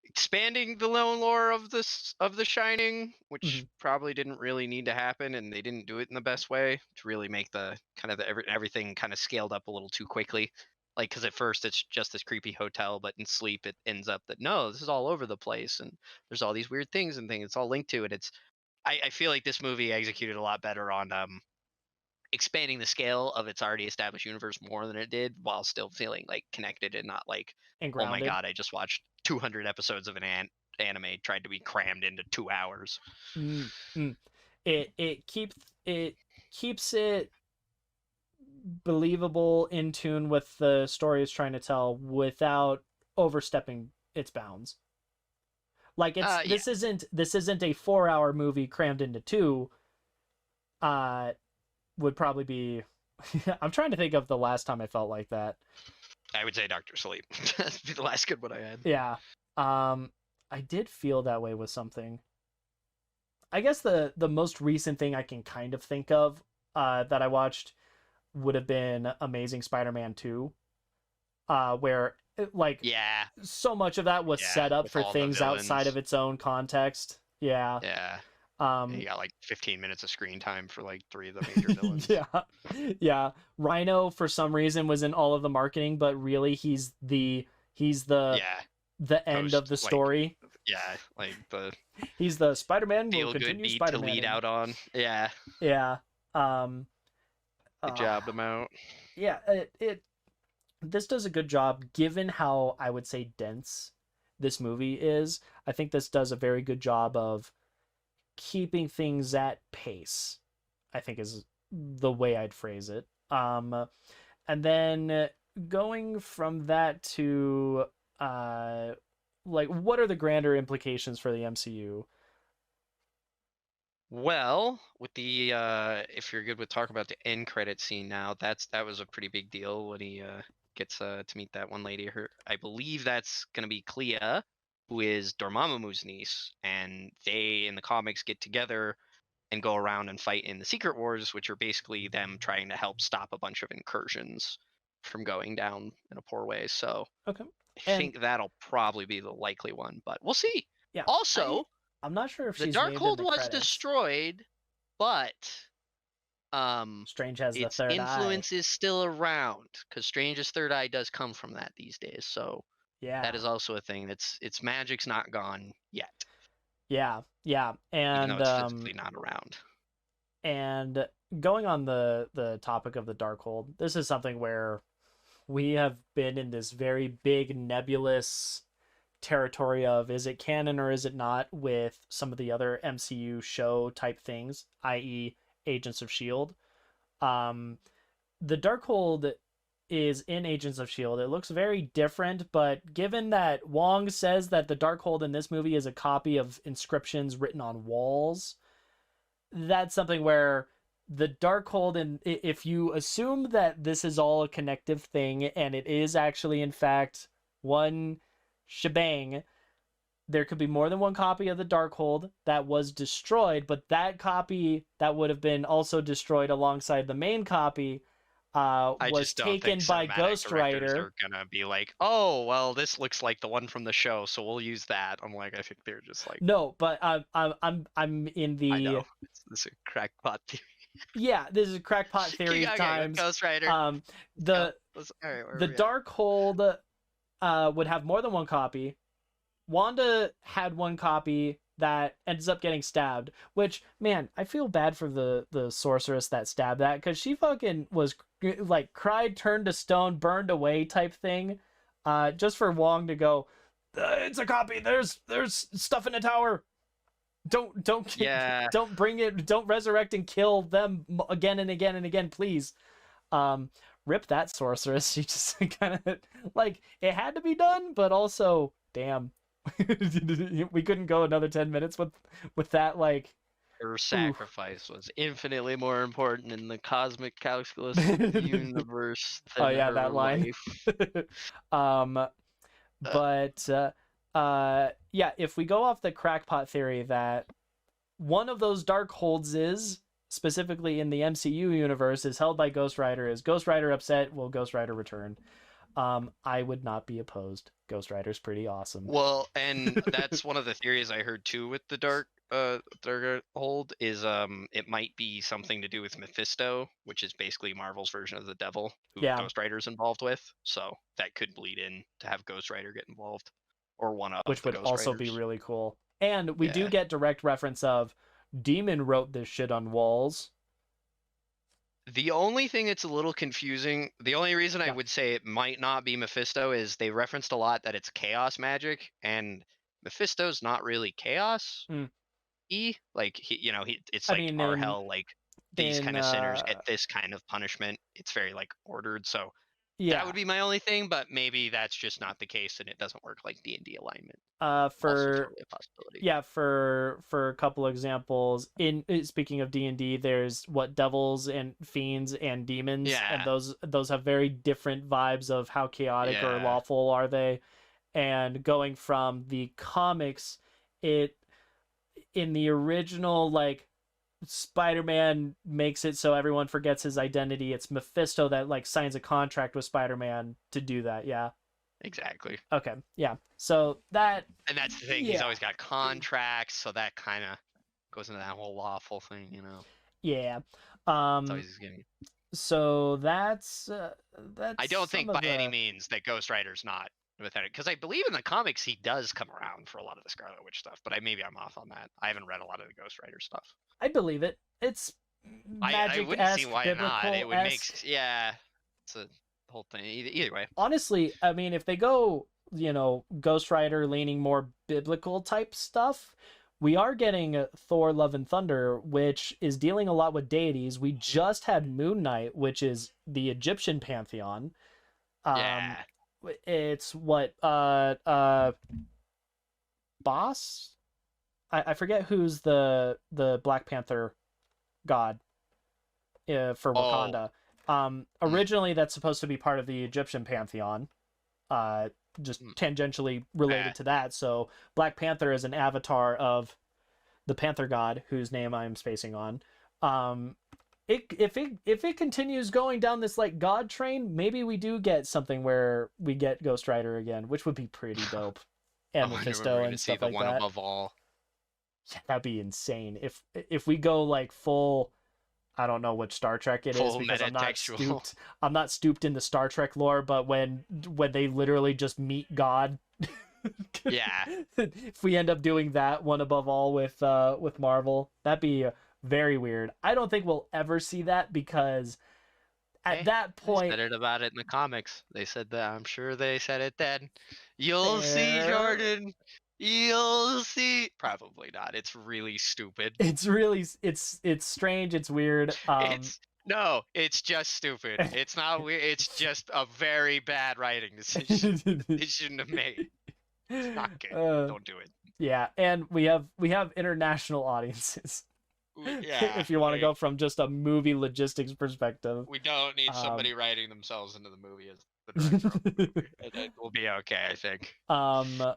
expanding the known lore of The Shining, which Mhm. probably didn't really need to happen, and they didn't do it in the best way to really make the kind of everything kind of scaled up a little too quickly. Like, because at first it's just this creepy hotel, but in Sleep it ends up that no, this is all over the place, and there's all these weird things and things. It's all linked to it. I feel like this movie executed a lot better on expanding the scale of its already established universe more than it did, while still feeling like connected and not like, And oh my grounded. god, I just watched 200 episodes of anime tried to be crammed into 2 hours. Mm, mm. It keeps it believable, in tune with the story it's trying to tell without overstepping its bounds. Like Yeah. this isn't a 4 hour movie crammed into two. Uh, would probably be. I'm trying to think of the last time I felt like that. I would say Doctor Sleep. That'd be the last good one I had. Yeah. I did feel that way with something. I guess the most recent thing I can kind of think of that I watched would have been Amazing Spider-Man 2, where like Yeah, so much of that was yeah, set up with for all the things outside of villains. its own context. Yeah. Yeah, and Um you got like 15 minutes of screen time for like three of the major villains. yeah. Yeah. Rhino for some reason was in all of the marketing, but really he's Yeah, the end of post the like story. yeah, like the He's the Spider-Man will feel good continue beat to lead Spider-Maning. out on. Yeah, Yeah. Um they uh, jobbed them out. yeah, it this does a good job given how I would say dense this movie is. I think this does a very good job of keeping things at pace, I think is the way I'd phrase it. And then going from that to uh like what are the grander implications for the MCU? Well, with the if you're good with talking about the end credit scene now, that was a pretty big deal when he gets to meet that one lady. Her, I believe that's gonna be Clea, who is Dormammu's niece, and they in the comics get together and go around and fight in the Secret Wars, which are basically them trying to help stop a bunch of incursions from going down in a poor way. So Okay. I And think that'll probably be the likely one, but we'll see. yeah, I Also, I'm not sure if the she's named in Darkhold the was credits. destroyed, but Strange has the its third eye. influence is still around because Strange's third eye does come from that these days. So that Yeah. is also a thing. That's its magic's not gone yet, Yeah. Yeah. even though it's physically not around. And going on the topic of the Darkhold, this is something where we have been in this very big nebulous territory of is it canon or is it not with some of the other MCU show type things, i.e. Agents of Shield. Um, the Darkhold is in Agents of S.H.I.E.L.D. It looks very different, but given that Wong says that the Darkhold in this movie is a copy of inscriptions written on walls, that's something where the Darkhold, and if you assume that this is all a connective thing and it is actually in fact one shebang, there could be more than one copy of the Darkhold that was destroyed, but that copy that would have been also destroyed alongside the main copy I was just don't think taken by cinematic Ghost directors Rider. are gonna be like, oh, well, this looks like the one from the show, so we'll use that. I'm like, I think they're just like, No, but I'm in I the know, it's a crackpot theory. yeah. This is crackpot theory Okay, times. Ghost Rider. Um, Let's go. the All right, where are the we at? Darkhold would have more than one copy. Wanda had one copy that ends up getting stabbed, which, man, I feel bad for the sorceress that stabbed that, because she fucking was like cried, turned to stone, burned away type thing, just for Wong to go, it's a copy, there's stuff in the tower, don't Yeah, don't bring it, don't resurrect and kill them again and again and again, please. um Rip that sorceress. She just kind of, like, it had to be done, but also damn. We couldn't go another 10 minutes with that, like, her ooh. sacrifice was infinitely more important in the cosmic calculus universe Oh than yeah, her that line. life. um Uh, but yeah, if we go off the crackpot theory that one of those dark holds is specifically in the MCU universe is held by Ghost Rider, is Ghost Rider upset, will Ghost Rider return? I would not be opposed. Ghost Rider's pretty awesome. Well, and that's one of the theories I heard too with the dark hold is it might be something to do with Mephisto, which is basically Marvel's version of the devil who Yeah, Ghost Rider's involved with. So that could bleed in to have Ghost Rider get involved or one of which the would Ghost also be Riders. really cool. And we do Yeah. get direct reference of Demon wrote this shit on walls. The only thing that's a little confusing, the only reason I Yeah. would say it might not be Mephisto is they referenced a lot that it's chaos magic, and Mephisto's not really chaos. Mm. Like it's I like mean, our hell, like these in kind of sinners get this kind of punishment. It's very like ordered. So that yeah, would be my only thing, but maybe that's just not the case and it doesn't work like D&D alignment. Also for totally a possibility. yeah, for a couple examples, in speaking of D&D, there's what devils and fiends and demons, and Yeah. those have very different vibes of how chaotic or Yeah. lawful are they. And going from the comics, it in the original, like, Spider-Man makes it so everyone forgets his identity. It's Mephisto that, like, signs a contract with Spider-Man to do that. Yeah. Exactly. Okay. Yeah. So that, And that's the thing. He's yeah. always got contracts, so that kind of goes into that whole lawful thing. Yeah. It's Um always getting. so I that's don't some think of by any the, means that Ghost Rider's not with it, because I believe in the comics he does come around for a lot of the Scarlet Witch stuff, but maybe I'm off on that. I haven't read a lot of the Ghost Rider stuff. I believe it. It's I wouldn't see magic-esque, why not. It would make biblical-esque. yeah, it's a whole thing. Either way, Honestly, I mean, if they go, Ghost Rider leaning more biblical type stuff, we are getting Thor Love and Thunder, which is dealing a lot with deities. We just had Moon Knight, which is the Egyptian pantheon. Um yeah. it's what, Boss? I forget who's the Black Panther god for Oh, Wakanda. mm, Originally that's supposed to be part of the Egyptian pantheon, just mm, tangentially related yeah. to that. So Black Panther is an avatar of the Panther God, whose name I'm spacing on. If it continues going down this, like, God train, maybe we do get something where we get Ghost Rider again, which would be pretty dope, I and wonder when we're Mephisto gonna and see stuff the like one that. above all. Yeah, that'd be insane if we go, like, full. I don't know which Star Trek it is Full because I'm not metatextual. stooped. I'm not stooped into Star Trek lore, but when they literally just meet God, Yeah. if we end up doing that one above all with Marvel, that'd be very weird. I don't think we'll ever see that, because at Hey, that they point, said it about it in the comics. They said that. I'm sure they said it then. You'll see, there Jordan. You'll see. Probably not. It's really stupid. it's really, it's strange, it's weird. It's No, it's just stupid. It's not weird. It's just a very bad writing decision that they shouldn't have made. It's not good. uh, Don't do it. yeah, and we have international audiences. Yeah, If you want to like go from just a movie logistics perspective. we don't need Um, somebody writing themselves into the movie as the director of the movie. It will be okay, I think. um,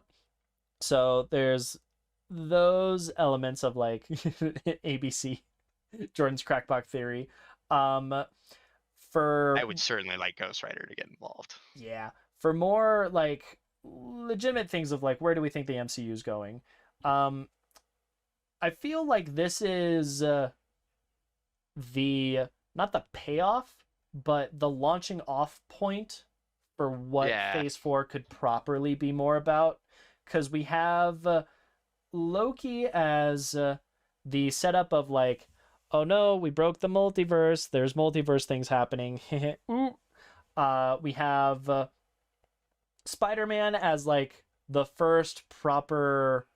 so there's those elements of like ABC, Jordan's crackpot theory. Um, for I would certainly like Ghost Rider to get involved. yeah, for more like legitimate things of like where do we think the MCU is going? Um, I feel like this is the not the payoff, but the launching off point for what Yeah, Phase 4 could properly be more about. Because we have Loki as the setup of like, oh no, we broke the multiverse. There's multiverse things happening. We have Spider-Man as like the first proper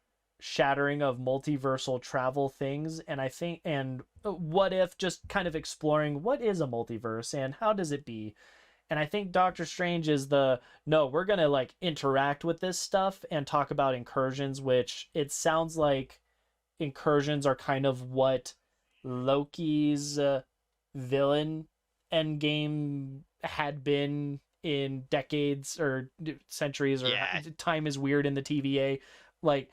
shattering of multiversal travel things, and I think and what if just kind of exploring what is a multiverse and how does it be. And I think Doctor Strange is the no, we're gonna like interact with this stuff and talk about incursions, which it sounds like incursions are kind of what Loki's villain endgame had been in decades or centuries, or yeah, time is weird in the TVA. Like,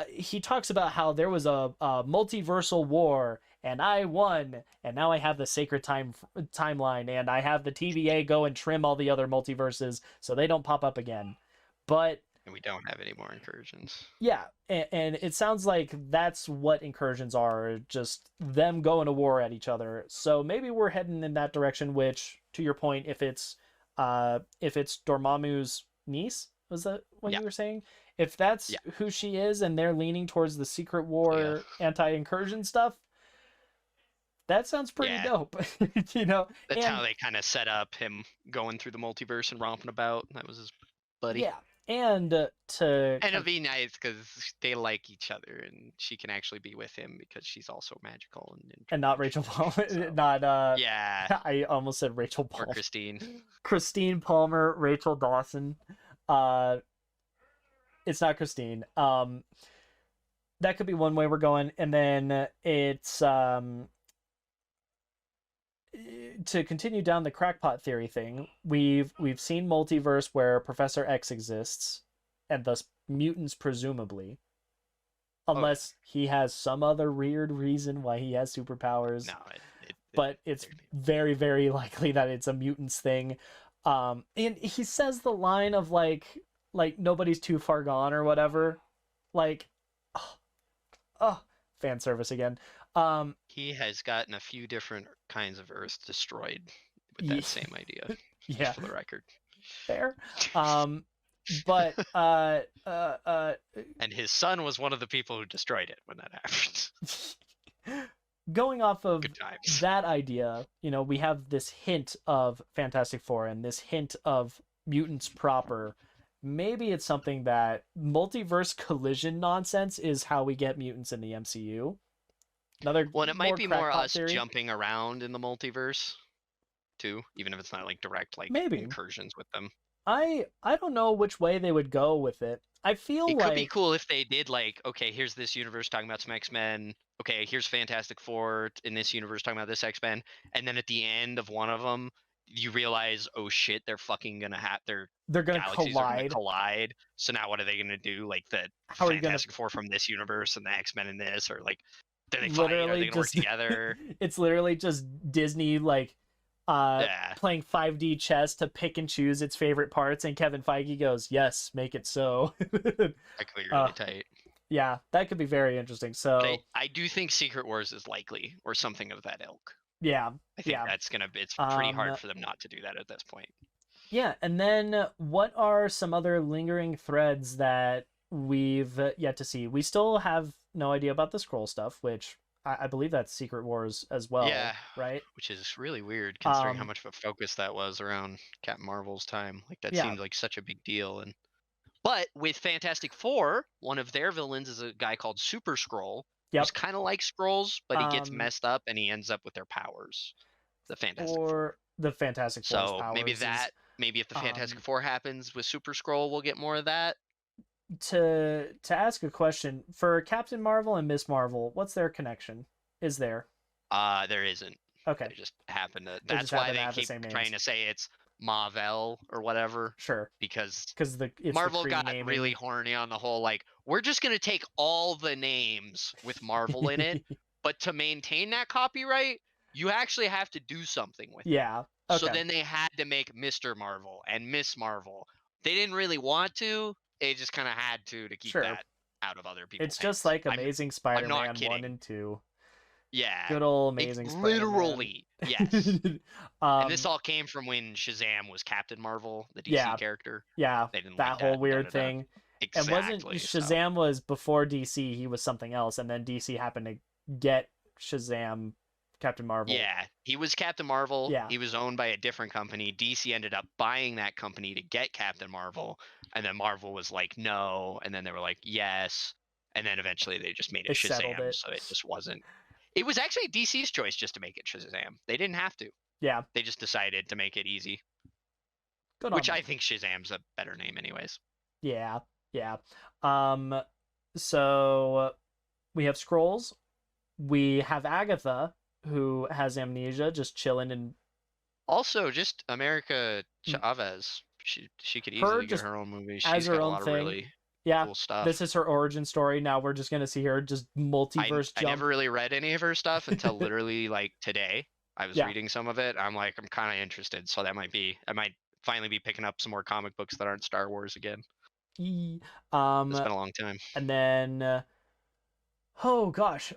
he talks about how there was a multiversal war and I won, and now I have the sacred timeline, and I have the TVA go and trim all the other multiverses so they don't pop up again. But and we don't have any more incursions. yeah, and it sounds like that's what incursions are, just them going to war at each other. So maybe we're heading in that direction, which to your point, if it's Dormammu's niece, was that what Yeah, you were saying? If that's yeah, who she is and they're leaning towards the secret yeah, war anti-incursion stuff, that sounds pretty yeah. dope. you know, That's how and they kind of set up him going through the multiverse and romping about. That was his buddy. yeah, and to And kind it'll of, be nice because they like each other, and she can actually be with him because she's also magical and and not Rachel interdimensional. Palmer, So not yeah, I almost said Rachel or Palmer. Christine. Christine Palmer, Rachel Dawson. Uh, it's not Christine. That could be one way we're going, and then it's to continue down the crackpot theory thing. We've seen multiverse where Professor X exists, and thus mutants presumably, Oh unless he has some other weird reason why he has no, superpowers. it But it's very very likely that it's a mutants thing. And he says the line of like nobody's too far gone or whatever. Like, oh, oh, fan service again. Um, he has gotten a few different kinds of Earth destroyed with that same idea. yeah, Just for the record. fair. But And his son was one of the people who destroyed it when that happened. going off of Good times. that idea, we have this hint of Fantastic Four and this hint of mutants proper. Maybe it's something that multiverse collision nonsense is how we get mutants in the MCU. Another Well, and it might more be more crackpot us theory. jumping around in the multiverse too, even if it's not like direct like Maybe. incursions with them. I don't know which way they would go with it. I feel It could be like cool if they did like, okay, here's this universe talking about some X-Men. Okay, here's Fantastic Four in this universe talking about this X-Men, and then at the end of one of them, you realize, oh shit, they're fucking gonna have their they're gonna galaxies are gonna collide. collide. So now what are they gonna do? Like the How are you gonna Fantastic Four from this universe and the X-Men in this, or like, do they fight? Are literally they gonna work just together? it's literally just Disney like Yeah, playing 5D chess to pick and choose its favorite parts, and Kevin Feige goes, "Yes, make it so." that could be really tight. Yeah, that could be very interesting. So But I do think Secret Wars is likely, or something of that ilk. yeah, I think yeah. that's gonna. It's pretty hard for them not to do that at this point. Yeah, and then what are some other lingering threads that we've yet to see? We still have no idea about the scroll stuff, which I believe that's Secret Wars as well, Yeah, right? which is really weird considering how Um, much of a focus that was around Captain Marvel's time. Like that yeah, seemed like such a big deal. And but with Fantastic Four, one of their villains is a guy called Super Skrull, who's yep. kind of like Skrulls, but he gets Um, messed up and he ends up with their powers. the Fantastic Four. or the Fantastic Four's So powers is maybe if the Fantastic um Four happens with Super Scroll, we'll get more of that. to ask a question for Captain Marvel and Miss Marvel, what's their connection? Is there? There isn't. Okay. They just happen to. They just That's why happen to they have the keep same names. trying to say it's Marvel or whatever, Sure. because Because it's Marvel the got naming. really horny on the whole, like, we're just gonna take all the names with Marvel in it, but to maintain that copyright, you actually have to do something with it. Yeah. So Okay. then they had to make Mr. Marvel and Miss Marvel. They didn't really want to. They just kind of had to keep Sure. that out of other people's It's just hands. like Amazing I'm not Spider-Man 1 kidding. and 2. Yeah. Good old Amazing Spider-Man. Literally, yes. And this um all came from when Shazam was Captain Marvel, the DC yeah. character. Yeah. They didn't like That whole that. weird Da-da-da. thing. And wasn't Exactly. So Shazam was before DC, he was something else, and then DC happened to get Shazam Captain Marvel. yeah, he was Captain Marvel. Yeah. He was owned by a different company. DC ended up buying that company to get Captain Marvel, and then Marvel was like, no, and then they were like, yes, and then eventually they just made it They settled Shazam. it. So it just wasn't. It was actually DC's choice just to make it Shazam. They didn't have to. Yeah. They just decided to make it easy, Good on which them. I think Shazam's a better name, anyways. Yeah. Yeah. So we have Scrolls. We have Agatha, who has amnesia, just chilling, and Also, just America Mm. Chavez. She could her easily get just her own movie. as She's her got a own lot of thing. really Yeah. cool stuff. This is her origin story. Now we're just gonna see her just multiverse I jump. never really read any of her stuff until literally like today. I was Yeah. reading some of it. I'm like, I'm kind of interested. So I might finally be picking up some more comic books that aren't Star Wars again. It's been a long time. And then oh gosh,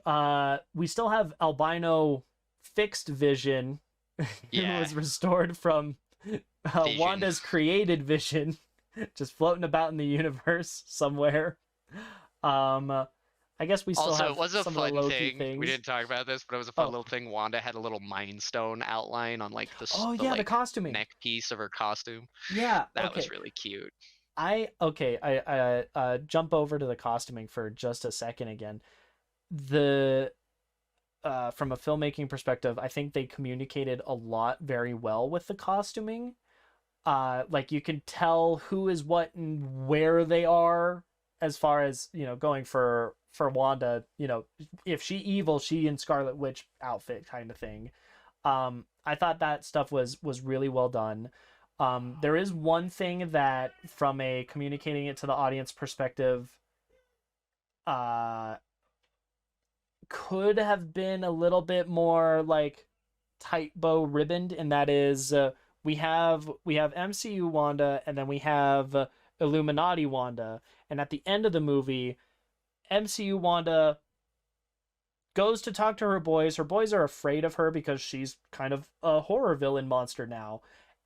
we still have albino fixed vision who Yeah. was restored from Vision. Wanda's created vision, just floating about in the universe somewhere. I guess we still Also, have it was a some fun of the Loki thing. things. We didn't talk about this, but it was a fun little thing. Wanda had a little Mind Stone outline on like the the like, costuming neck piece of her costume. Yeah, That was really cute. I jump over to the costuming for just a second again. The from a filmmaking perspective, I think they communicated a lot very well with the costuming. Like you can tell who is what and where they are, as far as, you know, going for Wanda, you know, if she evil, she in Scarlet Witch outfit kind of thing. I thought that stuff was really well done. There is one thing that, from a communicating it to the audience perspective, could have been a little bit more like tight bow ribboned, and that is we have MCU Wanda, and then we have Illuminati Wanda, and at the end of the movie, MCU Wanda goes to talk to her boys. Her boys are afraid of her because she's kind of a horror villain monster now,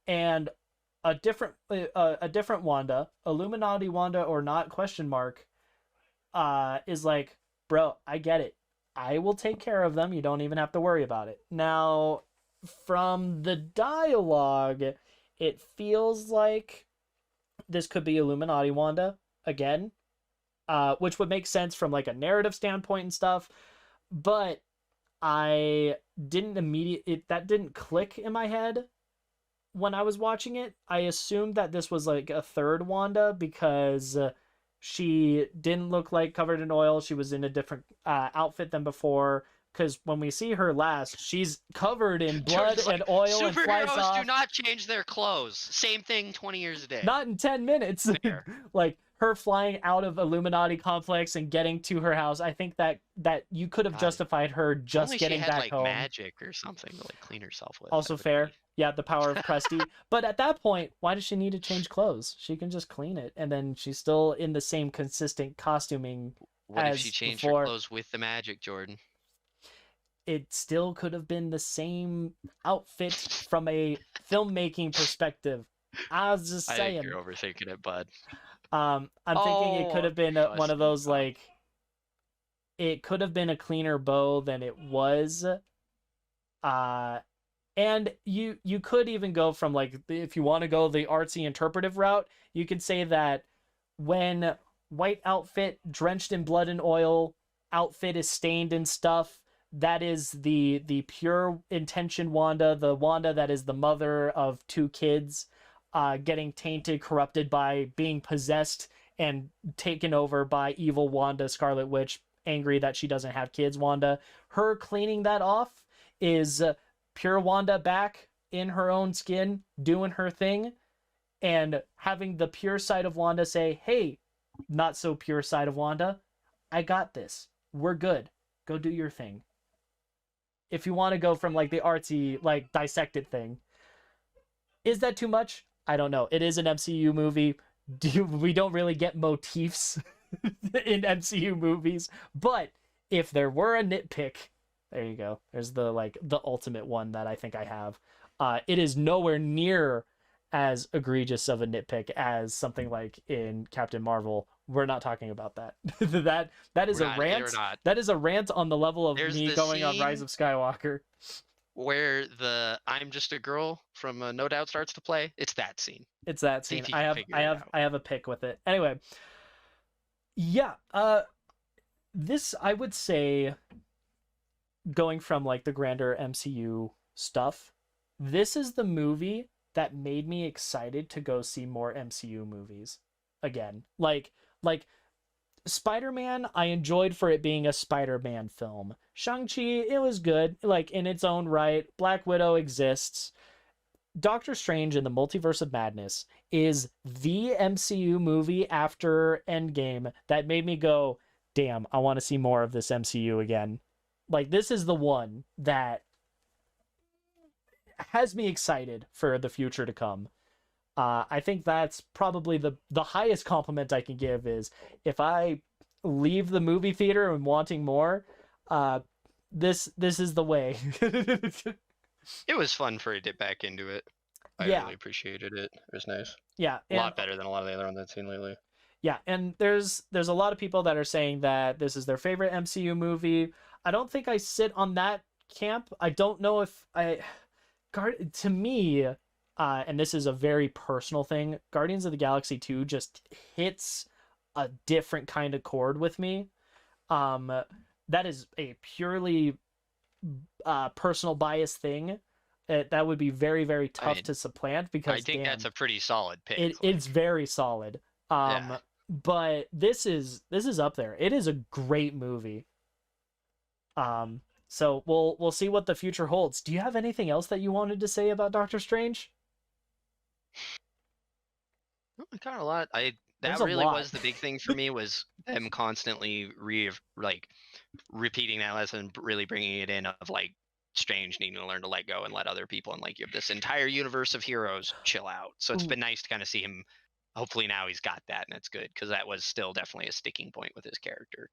and a different Wanda, Illuminati Wanda or not question mark, is like, bro, I get it. I will take care of them. You don't even have to worry about it. Now, from the dialogue, it feels like this could be Illuminati Wanda again, which would make sense from like a narrative standpoint and stuff. But I didn't that didn't click in my head when I was watching it. I assumed that this was like a third Wanda because she didn't look like covered in oil. She was in a different outfit than before. Because when we see her last, she's covered in blood and oil and flies off. Superheroes do not change their clothes. Same thing 20 years a day. Not in 10 minutes. Like her flying out of Illuminati complex and getting to her house. I think that you could have justified her just Only getting she had, back like, home. magic or something to like clean herself with. Also fair. Yeah, the power of Krusty. But at that point, why does she need to change clothes? She can just clean it, and then she's still in the same consistent costuming. What as if she changed before. her clothes with the magic, Jordan? It still could have been the same outfit from a filmmaking perspective. I was just saying. I think you're overthinking it, bud. I'm thinking it could have been one of those, like, it could have been a cleaner bow than it was. And you could even go from, like, if you want to go the artsy interpretive route, you could say that when white outfit drenched in blood and oil, outfit is stained in stuff, that is the pure intention Wanda, the Wanda that is the mother of two kids, getting tainted, corrupted by being possessed and taken over by evil Wanda, Scarlet Witch, angry that she doesn't have kids, Wanda. Her cleaning that off is pure Wanda back in her own skin, doing her thing, and having the pure side of Wanda say, hey, not so pure side of Wanda, I got this. We're good. Go do your thing. If you want to go from like the artsy, like dissected thing, is that too much? I don't know. It is an MCU movie. We don't really get motifs in MCU movies, but if there were a nitpick, there you go. There's the ultimate one that I think I have. It is nowhere near as egregious of a nitpick as something like in Captain Marvel. We're not talking about that. That is We're a not, rant. we're not. That is a rant on the level of There's me the going on Rise scene of Skywalker. where the "I'm just a girl" from No Doubt starts to play. It's that scene. It's that See scene. if you can figure it out. I have a pick with it. Anyway, yeah. This I would say, going from like the grander MCU stuff, this is the movie that made me excited to go see more MCU movies again. Like Spider-Man, I enjoyed for it being a Spider-Man film. Shang-Chi, it was good, like in its own right. Black Widow exists. Doctor Strange in the Multiverse of Madness is the MCU movie after Endgame that made me go, damn, I want to see more of this MCU again. Like, this is the one that has me excited for the future to come. I think that's probably the highest compliment I can give is if I leave the movie theater and wanting more, this is the way. It was fun for you to get back into it. I Yeah. really appreciated it. It was nice. Yeah, A lot better than a lot of the other ones I've seen lately. yeah, and there's a lot of people that are saying that this is their favorite MCU movie. I don't think I sit on that camp. I don't know if to me, and this is a very personal thing, Guardians of the Galaxy 2 just hits a different kind of chord with me. That is a purely personal bias thing. That would be very, very tough to supplant because I think damn, that's a pretty solid pick. it's very solid. Yeah. But this is up there. It is a great movie. So we'll see what the future holds. Do you have anything else that you wanted to say about Doctor Strange? Kind of a lot. There's That a really lot. was the big thing for me was them constantly repeating that lesson, really bringing it in of like Strange needing to learn to let go and let other people, and like you have this entire universe of heroes chill out. So it's Ooh. been nice to kind of see him. Hopefully now he's got that, and it's good because that was still definitely a sticking point with his character.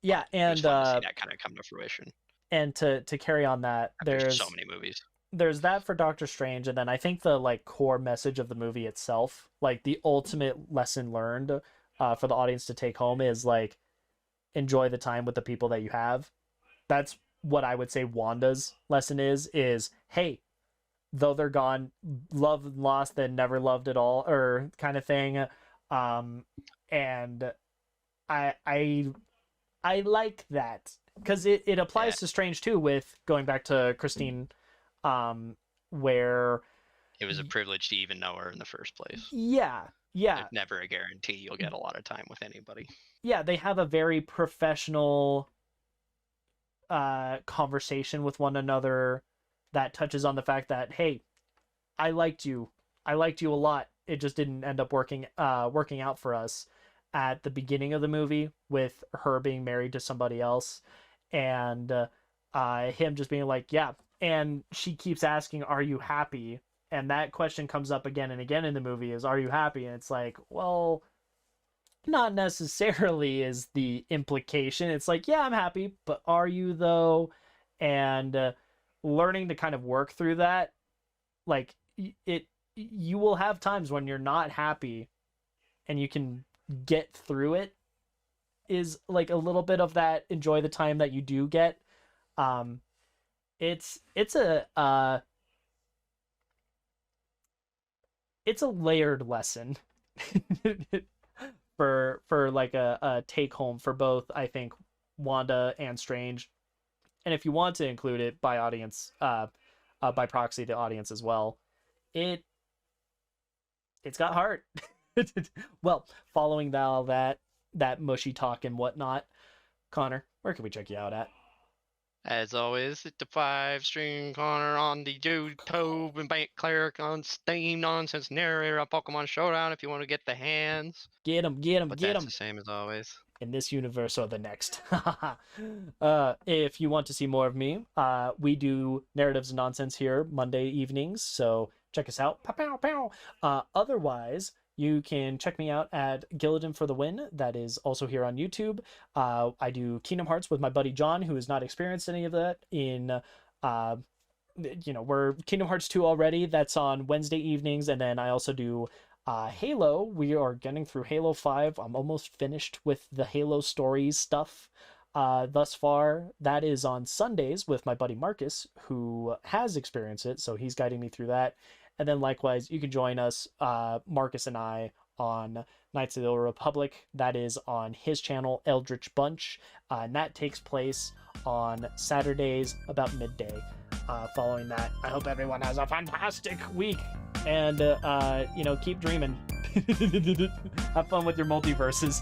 Yeah, But it was and fun to see that kind of come to fruition. and to carry on that, There's so many movies. there's that for Doctor Strange, and then I think the like core message of the movie itself, like the ultimate lesson learned for the audience to take home is like enjoy the time with the people that you have. That's what I would say Wanda's lesson is hey, though they're gone, love and lost, then never loved at all, or kind of thing. And I like that because it applies to Strange too, with going back to Christine, where It was a privilege to even know her in the first place. yeah, It's never a guarantee you'll get a lot of time with anybody. yeah, they have a very professional conversation with one another that touches on the fact that hey, I liked you a lot, it just didn't end up working out for us at the beginning of the movie with her being married to somebody else, and him just being like yeah, and she keeps asking are you happy, and that question comes up again and again in the movie is are you happy, and it's like well, not necessarily is the implication. It's like, yeah, I'm happy, but are you though? And learning to kind of work through that, like you will have times when you're not happy and you can get through it, is like a little bit of that enjoy the time that you do get. It's a layered lesson. for like a take home for both I think Wanda and Strange, and if you want to include it by audience, by proxy, the audience as well, it it's got heart. Well, following all that mushy talk and whatnot, Connor, where can we check you out at? As always, it's the 5 String Connor on the YouTube and Bank Cleric on Steam Nonsense Narrator on Pokemon Showdown if you want to get the hands. Get him, get him, But get that's him! the same as always. In this universe or the next. If you want to see more of me, we do narratives and nonsense here Monday evenings, so check us out. Pow, pow, pow. Otherwise, you can check me out at Gillidan for the Win. That is also here on YouTube. I do Kingdom Hearts with my buddy John, who has not experienced any of that in we're Kingdom Hearts 2 already. That's on Wednesday evenings, and then I also do Halo. We are getting through Halo 5. I'm almost finished with the Halo stories stuff thus far. That is on Sundays with my buddy Marcus, who has experienced it, so he's guiding me through that. And then likewise, you can join us, Marcus and I, on Knights of the Old Republic. That is on his channel, Eldritch Bunch, and that takes place on Saturdays about midday. Following that, I hope everyone has a fantastic week, and keep dreaming. Have fun with your multiverses.